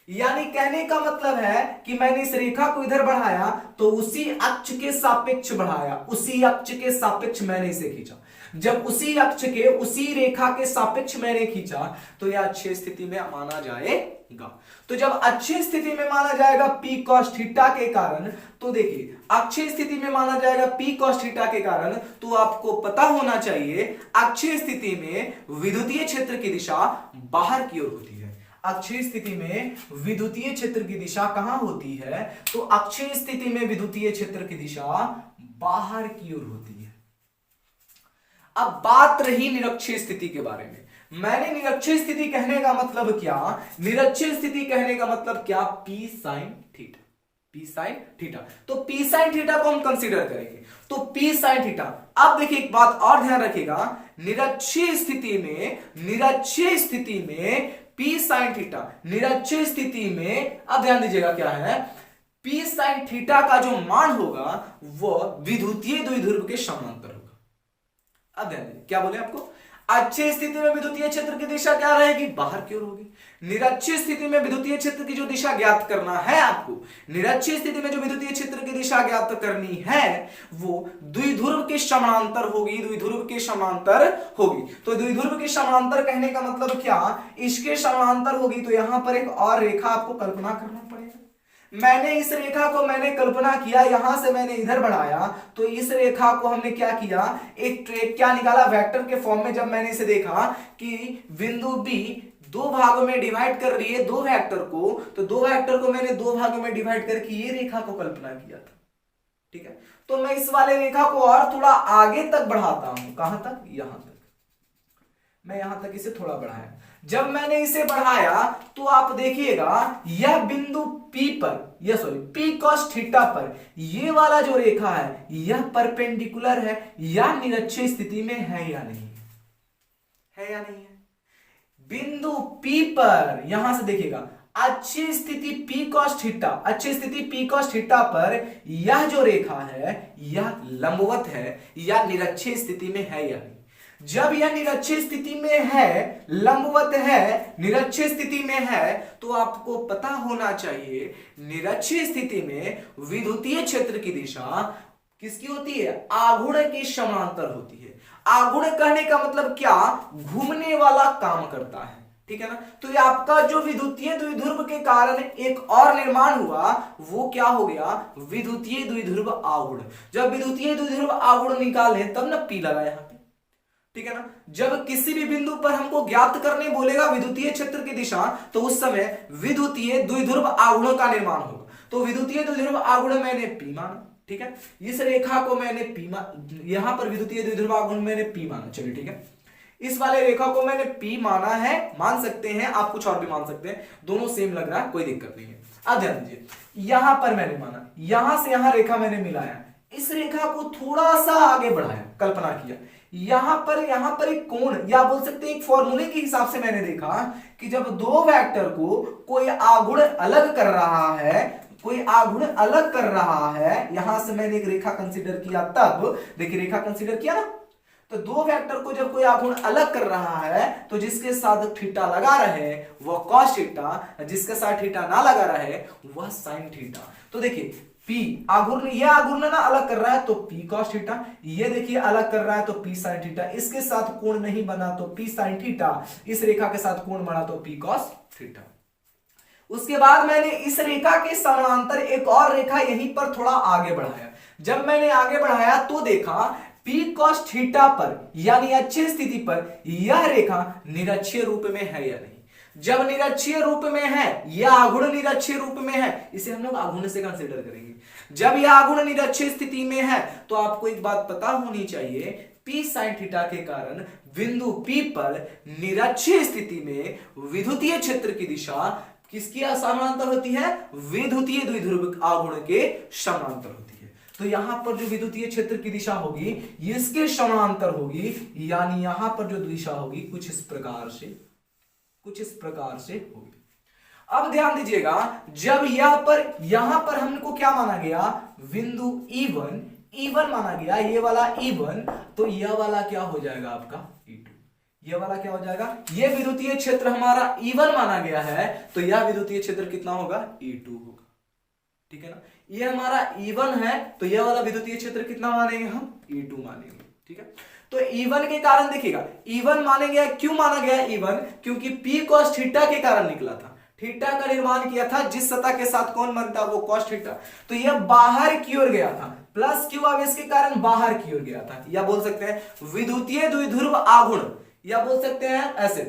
यानी कहने का मतलब है कि मैंने इस रेखा को इधर बढ़ाया तो उसी अक्ष के सापेक्ष बढ़ाया, उसी अक्ष के सापेक्ष मैंने इसे खींचा। जब उसी अक्ष के, उसी रेखा के सापेक्ष मैंने खींचा तो यह अच्छी स्थिति में माना जाएगा। तो जब अच्छी स्थिति में माना जाएगा P cos थीटा के कारण, तो देखिए अच्छी स्थिति में माना जाएगा P cos थीटा के कारण, तो आपको पता होना चाहिए अच्छी स्थिति में विद्युतीय क्षेत्र की दिशा बाहर की ओर होती है। अक्षीय स्थिति में विद्युतीय क्षेत्र की दिशा कहां होती है, तो अक्षीय स्थिति में विद्युतीय क्षेत्र की दिशा बाहर की ओर होती है। अब बात रही निरक्षीय स्थिति के बारे में। मैंने निरक्षीय स्थिति कहने का मतलब क्या, निरक्षीय स्थिति कहने का मतलब क्या, P sin theta, P sin theta. तो P sin थीटा को हम कंसीडर करेंगे, तो P sin थीटा। अब देखिए एक बात और ध्यान रखिएगा, निरक्षीय स्थिति में P sin थीटा, निरक्षीय स्थिति में अब ध्यान दीजिएगा क्या है, P sin थीटा का जो मान होगा वह विद्युतीय द्विध्रुव के समांतर होगा। अब ध्यान दीजिए क्या बोले आपको, अच्छी स्थिति में विद्युतीय क्षेत्र की दिशा क्या रहेगी, बाहर की ओर होगी। निरक्षीय स्थिति में विद्युतीय क्षेत्र की जो दिशा ज्ञात करना है आपको, निरक्षीय स्थिति में जो विद्युतीय क्षेत्र की दिशा ज्ञात करनी है वो द्विध्रुव के समांतर होगी, द्विध्रुव के समांतर होगी। तो द्विध्रुव के समांतर कहने का मतलब क्या, इसके समांतर होगी। तो यहां पर एक और रेखा आपको कल्पना करना पड़ेगा। मैंने इस रेखा को मैंने कल्पना किया, यहां से मैंने इधर बढ़ाया, तो इस रेखा को हमने क्या किया, एक क्या निकाला, वेक्टर के फॉर्म में। जब मैंने इसे देखा कि बिंदु B दो भागों में डिवाइड कर रही है दो वेक्टर को, तो दो वेक्टर को मैंने दो भागों में डिवाइड करके ये रेखा को कल्पना किया था। ठीक है, तो मैं इस वाले रेखा को और थोड़ा आगे तक बढ़ाता हूं, कहां तक, यहां तक। मैं यहां तक इसे थोड़ा बढ़ाया। जब मैंने इसे बढ़ाया तो आप देखिएगा यह बिंदु P पर, P cos थीटा पर ये वाला जो रेखा है यह परपेंडिकुलर है या निरक्षीय स्थिति में है या नहीं है, या नहीं है। बिंदु P पर यहां से देखिएगा अच्छी स्थिति P cos थीटा, अच्छी स्थिति P cos थीटा पर यह जो रेखा है यह लंबवत है या निरक्षीय स्थिति में है या नहीं। जब यह निरक्षीय स्थिति में है, लंबवत है, निरक्षीय स्थिति में है, तो आपको पता होना चाहिए निरक्षीय स्थिति में विद्युतीय क्षेत्र की दिशा किसकी होती है, आघूर्ण के समांतर होती है। आघूर्ण कहने का मतलब क्या, घूमने वाला काम करता है। ठीक है ना, तो ये आपका जो विद्युतीय द्विध्रुव के कारण एक और निर्माण हुआ वो क्या हो गया, विद्युतीय द्विध्रुव आघूर्ण। जब विद्युतीय द्विध्रुव आघूर्ण निकाले तब ना P लगा यहां पे। ठीक है ना, जब किसी भी बिंदु पर हमको ज्ञात करने बोलेगा विद्युतीय क्षेत्र की दिशा, तो उस समय विद्युतीय द्विध्रुव आघूर्ण का निर्माण होगा। तो विद्युतीय द्विध्रुव आघूर्ण मैंने P माना। ठीक है, इस रेखा को मैंने यहां पर विद्युतीय द्विध्रुव आघूर्ण मैंने P माना। चलिए ठीक है, इस वाले रेखा को मैंने P माना है, मान सकते हैं आप, कुछ और भी मान सकते हैं, दोनों सेम लग रहा है, कोई दिक्कत नहीं है। अब ध्यान दीजिए, यहां पर मैंने माना, यहां से यहां रेखा मैंने मिलाया, इस रेखा को थोड़ा सा आगे बढ़ाया, कल्पना किया, यहां पर एक कोण, या बोल सकते हैं एक फॉर्मूले के हिसाब से मैंने देखा कि जब दो वेक्टर को कोई आघूर्ण अलग कर रहा है, कोई आघूर्ण अलग कर रहा है, यहां से मैंने एक रेखा कंसीडर किया, तब देखिए रेखा कंसीडर किया ना, तो दो वेक्टर को जब कोई आघूर्ण अलग कर रहा है तो जिसके साथ थीटा लगा रहे वह कॉस थीटा, जिसके साथ थीटा ना लगा रहे वह साइन थीटा। तो देखिए P आघूर्ण, यह आघूर्ण ना अलग कर रहा है तो P cos थीटा, ये देखिए अलग कर रहा है तो P sin थीटा, इसके साथ कोण नहीं बना तो P sin थीटा, इस रेखा के साथ कोण बना तो P cos थीटा। उसके बाद मैंने इस रेखा के समानांतर एक और रेखा यहीं पर थोड़ा आगे बढ़ाया। जब मैंने आगे बढ़ाया तो देखा P cos थीटा पर यानी अच्छी स्थिति पर यह रेखा निरक्षीय रूप में है या नहीं। जब निरक्षीय रूप में है, यह आघूर्ण निरक्षीय रूप में है, इसे हम लोग आघूर्ण से कंसीडर करेंगे। जब यह आघूर्ण निरक्षीय स्थिति में है तो आपको एक बात पता होनी चाहिए, P sin थीटा के कारण बिंदु P पर निरक्षीय स्थिति में विद्युतीय क्षेत्र की दिशा किसकी समानांतर होती है, विद्युतीय द्विध्रुव आघूर्ण के समानांतर होती है। तो यहां पर जो विद्युतीय क्षेत्र की दिशा होगी ये इसके समांतर होगी, यानी यहां पर जो दिशा होगी कुछ इस प्रकार से होगी। अब ध्यान दीजिएगा, जब यहां पर हमको क्या माना गया, बिंदु E1 माना गया, ये वाला E1, तो यह वाला क्या हो जाएगा आपका E2, ये वाला क्या हो जाएगा, ये विद्युतीय क्षेत्र हमारा E1 माना गया है, तो यह विद्युतीय क्षेत्र कितना होगा, E2 होगा। ठीक है ना, ये हमारा E1 है, तो यह वाला विद्युतीय क्षेत्र कितना मानेंगे हम, E2 मानेंगे। ठीक है, तो E1 के कारण देखिएगा, E1 माने गया, क्यों माना गया E1, क्योंकि P cos थीटा के कारण निकला था, थीटा का निर्माण किया था, जिस सतह के साथ कौन बनता वो cos थीटा, तो यह बाहर की ओर गया था, प्लस क्यू आवेश के कारण बाहर की ओर गया था, या बोल सकते हैं विद्युतीय द्विध्रुव आघूर्ण, या बोल सकते हैं ऐसे,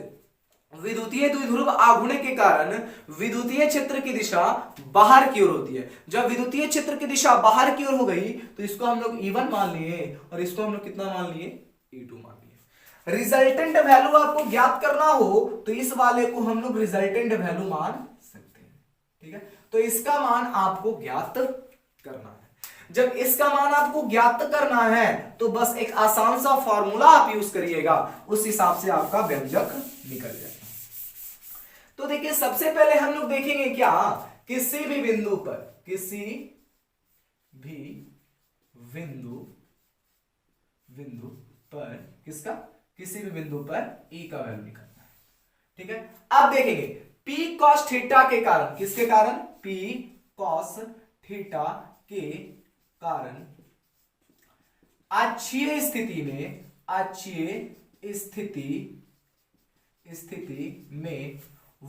विद्युतीय द्विध्रुव आघूर्ण के कारण विद्युतीय क्षेत्र की दिशा बाहर की ओर होती है। जब विद्युतीय क्षेत्र की दिशा बाहर की ओर हो गई तो इसको हम लोग E1 मान लिए, और इसको हम लोग कितना मान लिए, E2 मान लिए। रिजल्टेंट वैल्यू आपको ज्ञात करना हो तो इस वाले को हम लोग रिजल्टेंट वैल्यू मान सकते हैं। ठीक है, तो इसका मान आपको ज्ञात करना है। जब इसका मान आपको ज्ञात करना है तो बस एक आसान सा फॉर्मूला आप यूज करिएगा, उस हिसाब से आपका व्यंजक निकल जाएगा। तो देखिए, सबसे पहले हम लोग देखेंगे क्या, किसी भी बिंदु पर किसी भी बिंदु पर E का वैल्यू निकालना है। ठीक है, अब देखेंगे P cos थीटा के कारण, किसके कारण, P cos थीटा के कारण अक्षीय स्थिति में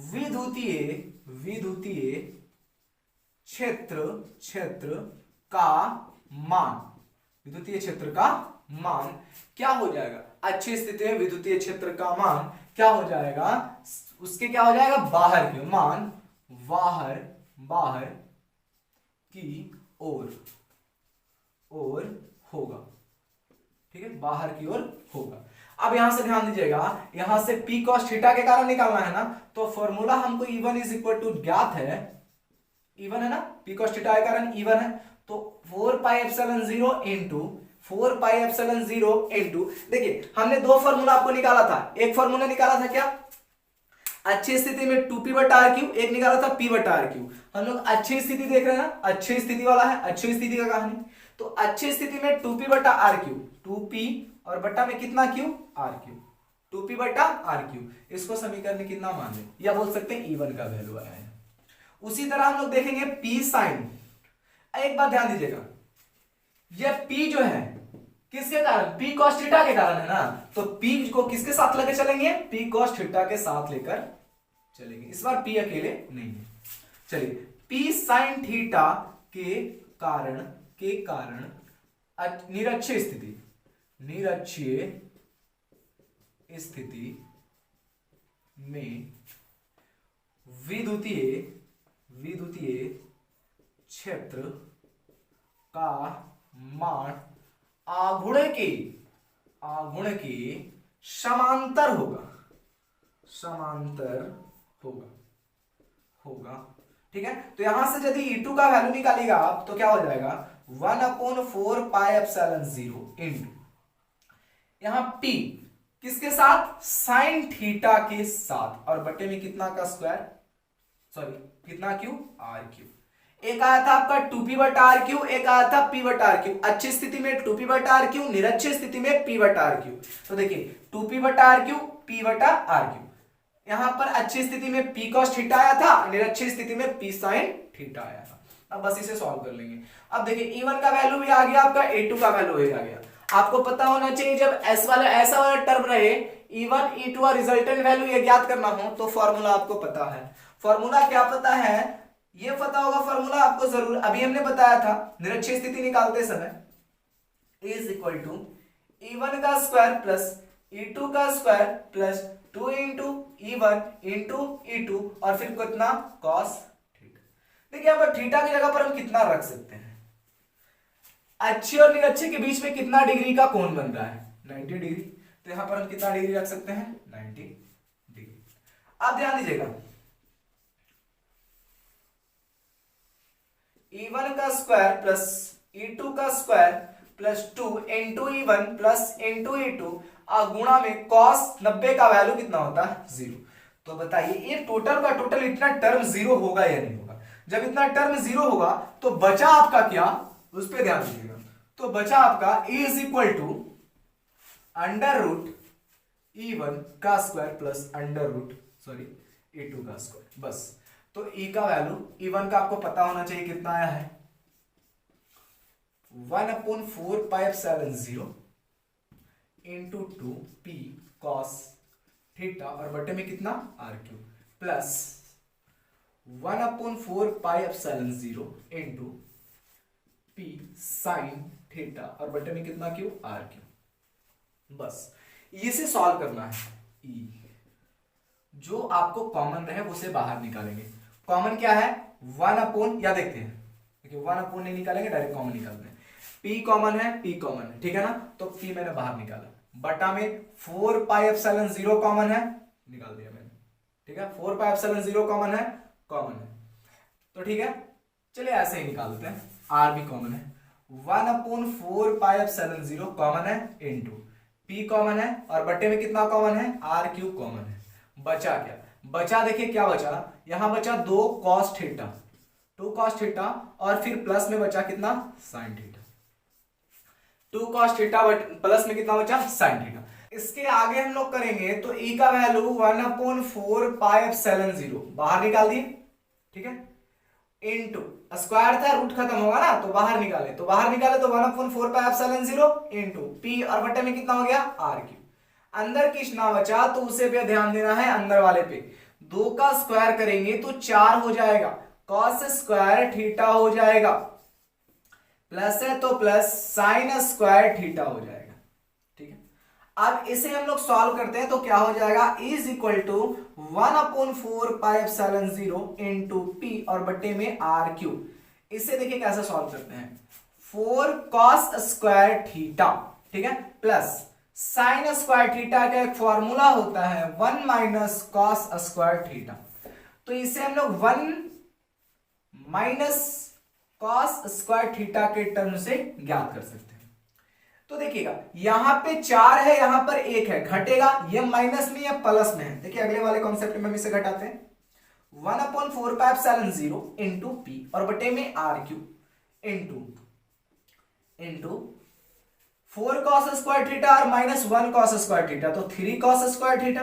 विद्युतीय क्षेत्र का मान क्या हो जाएगा, अच्छी स्थिति में विद्युतीय क्षेत्र का मान क्या हो जाएगा, उसके क्या हो जाएगा, बाहर की मान बाहर की ओर होगा। ठीक है, बाहर की ओर होगा। अब यहां से ध्यान दीजिएगा, यहां से P cos थीटा के कारण निकालना है ना, तो फॉर्मूला हमको E1 इज इक्वल टू ज्ञात है, E1 है ना, P cos थीटा के कारण E1 है, तो 4 पाई एप्सिलॉन 0 इंटू, देखिए हमने दो फॉर्मूला आपको निकाला था, एक फॉर्मूला निकाला था क्या, अच्छी स्थिति में 2p बटा आर क्यू, एक निकाला था p बटा आर क्यू। हम लोग अच्छी स्थिति देख रहे हैं ना, अच्छी स्थिति वाला है, अच्छी स्थिति का कहानी, तो अच्छी स्थिति में 2p बटा आर क्यू, 2p और बटा में कितना क्यू, आर क्यू, 2p बटा आर क्यू, इसको समीकरण में कितना मान लें, या बोल सकते हैं E1 का वैल्यू आया है। उसी तरह हम लोग देखेंगे P साइन, एक बात ध्यान दीजिएगा, यह P जो है किसके कारण, P cos थीटा के कारण है ना, तो P को किसके साथ लेकर चलेंगे, P cos थीटा के साथ लेकर चलेंगे, इस बार P अकेले नहीं है। चलिए, P sin थीटा के कारण निरक्षीय स्थिति में विद्युतीय क्षेत्र का मान आघूर्ण के समांतर होगा। ठीक है, तो यहां से यदि E2 का वैल्यू निकालेगा आप तो क्या हो जाएगा, 1/4 पाई एप्सिलॉन 0 इंटू, यहां P किसके साथ, साइन थीटा के साथ, और बटे में कितना का स्क्वायर, सॉरी कितना क्यू, आर क्यू। एक आया था आपका 2p बटा आर क्यू, एक आया था p बटा आर क्यू, अच्छी स्थिति में 2p बटा आर क्यू, निरक्षीय स्थिति में p बटा आर क्यू। तो देखिए 2p बटा आर क्यू, p बटा आर क्यू, यहां पर अच्छी स्थिति में p cos थीटा आया था, निरक्षीय स्थिति में p sin थीटा आया था। अब बस इसे सॉल्व कर लेंगे। अब देखिए E1 का वैल्यू भी आ गया, आपका E2 का वैल्यू भी आ गया। आपको पता होना चाहिए जब ऐसा वाला टर्म रहे E1 E2 और रिजल्टेंट वैल्यू ये ज्ञात करना हो तो फॉर्मूला आपको पता है। फॉर्मूला क्या पता है, ये पता होगा फॉर्मूला आपको जरूर, अभी हमने बताया था निरक्षीय स्थिति निकालते समय इज इक्वल टू E1 का स्क्वायर प्लस E2 का square plus 2 into E1 into E2 और फिर कितना cos थीटा। देखिए यहाँ पर थीटा की जगह पर हम कितना रख सकते हैं, अच्छी और निरक्षी के बीच में कितना डिग्री का कोण बन रहा है, 90 डिग्री, तो यहां पर हम कितना डिग्री रख सकते हैं, 90 डिग्री। अब ध्यान दीजिएगा E1 का स्क्वायर प्लस e2 का square plus 2 into e1 plus into e2 गुणा में cos 90 का वैल्यू कितना होता है 0। तो बताइए ये टोटल का टोटल इतना टर्म 0 होगा या नहीं होगा? जब इतना टर्म 0 होगा तो बचा आपका क्या, उस पर ध्यान दीजिएगा। तो बचा आपका e is equal to under root e1 का square plus under root e2 का स्क्वायर, बस। तो e का वैल्यू e1 का आपको पता होना चाहिए कितना आया है 1/4 इंटू 2p cos थीटा और बटे में कितना r³ plus 1/4 into p sin theta और बटे में कितना क्यू r³। बस इसे सॉल्व करना है। e जो आपको कॉमन रहे उसे बाहर निकालेंगे। कॉमन क्या है 1/, या देखते हैं, देखिए 1/, नहीं निकालेंगे, डायरेक्ट कॉमन निकालते हैं। p कॉमन है, p कॉमन है, ठीक है ना। तो p मैंने बाहर निकाला, बटा में 4πε0 कॉमन है, निकाल दिया मैंने, ठीक है। 4πε0 कॉमन है, कॉमन है, तो ठीक है। चलिए ऐसे ही निकालते हैं। r भी कॉमन है, 1/4πε0 कॉमन है इंटू p कॉमन है और बटे में कितना कॉमन है r³ कॉमन है। बचा क्या, बचा देखिए क्या बचा, यहां बचा 2 cos थीटा, 2 cos थीटा और फिर प्लस में बचा कितना sin theta, 2 cos theta plus में कितना बचा sin थीटा। इसके आगे हम लोग करेंगे तो e का वैल्यू 1/4πε0 बाहर निकाल दिए, ठीक है, इंटू स्क्वायर था रूट खत्म होगा ना, तो बाहर निकाले तो 1/4πε0 इंटू p और बटे में कितना हो गया r³। अंदर कितना बचा तो उसे पे ध्यान देना है, अंदर वाले पे 2 का स्क्वायर करेंगे तो 4 हो जाएगा, cos स्क्वायर थीटा हो जाएगा, प्लस है तो प्लस sin स्क्वायर थीटा हो जाएगा, ठीक है। अब इसे हम लोग सॉल्व करते हैं तो क्या हो जाएगा is equal to 1/4πε0 into p और बटे में r³। इसे देखिए कैसे सॉल्व करते हैं, 4 cos स्क्वायर थीटा, ठीक है, प्लस sin स्क्वायर थीटा का एक फॉर्मूला होता है 1 माइनस cos स्क्वायर थीटा। तो इसे हम लोग 1 माइनस cos स्क्वायर थीटा के टर्म से ज्ञात कर सकते हैं। तो देखिएगा यहां पे 4 है, यहां पर 1 है, घटेगा, ये माइनस में या प्लस में है। देखिए अगले वाले कॉन्सेप्ट में हम इसे घटाते हैं, 1/4πε0 इंटू p और बटे में r³ into 4 cos square theta और माइनस 1 cos स्क्वायर थीटा, तो 3 cos स्क्वायर थीटा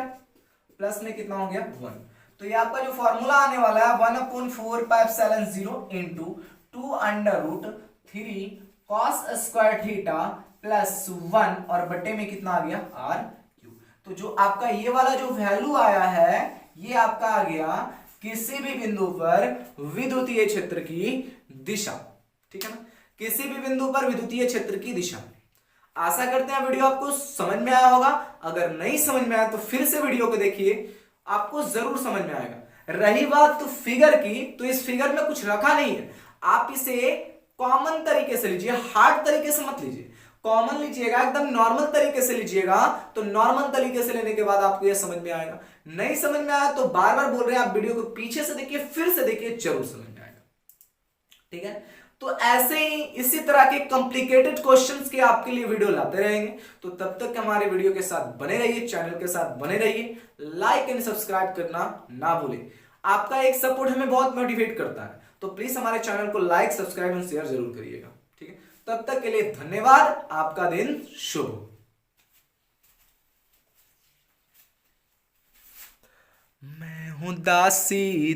प्लस में कितना हो गया 1। तो ये आपका जो फॉर्मूला आने वाला है 1/4πε0 into 2√3 cos square theta plus 1 और बटे में कितना आ गया r³। तो जो आपका ये वाला जो वैल्यू आया है ये आपका आ गया किसी भी बिंदु पर विद्युतीय क्षेत्र की दिशा, ठीक है ना, किसी भी बिंदु पर विद्युतीय क्षेत्र की दिशा। आशा करते हैं वीडियो आपको समझ में आया होगा। अगर नहीं समझ में आया तो फिर से वीडियो को देखिए, आपको जरूर समझ में आएगा। रही बात तो फिगर की, तो इस फिगर में कुछ रखा नहीं है, आप इसे कॉमन तरीके से लीजिए, हार्ड तरीके से मत लीजिए, कॉमन लीजिएगा, एकदम नॉर्मल तरीके से लीजिएगा। तो नॉर्मल तरीके से लेने के बाद आपको यह समझ में आएगा। नहीं समझ में आया तो बार बार बोल रहे हैं आप वीडियो को पीछे से देखिए, फिर से देखिए, जरूर समझ में आएगा, ठीक है। तो ऐसे ही इसी तरह के कॉम्प्लिकेटेड क्वेश्चंस के आपके लिए वीडियो लाते रहेंगे। तो तब तक हमारे वीडियो के साथ बने रहिए, चैनल के साथ बने रहिए, लाइक एंड सब्सक्राइब करना ना भूलें। आपका एक सपोर्ट हमें बहुत मोटिवेट करता है, तो प्लीज हमारे चैनल को लाइक, सब्सक्राइब एंड शेयर जरूर करिएगा, ठीक है। तब तक के लिए धन्यवाद, आपका दिन शुभ हो। मैं हूं दासी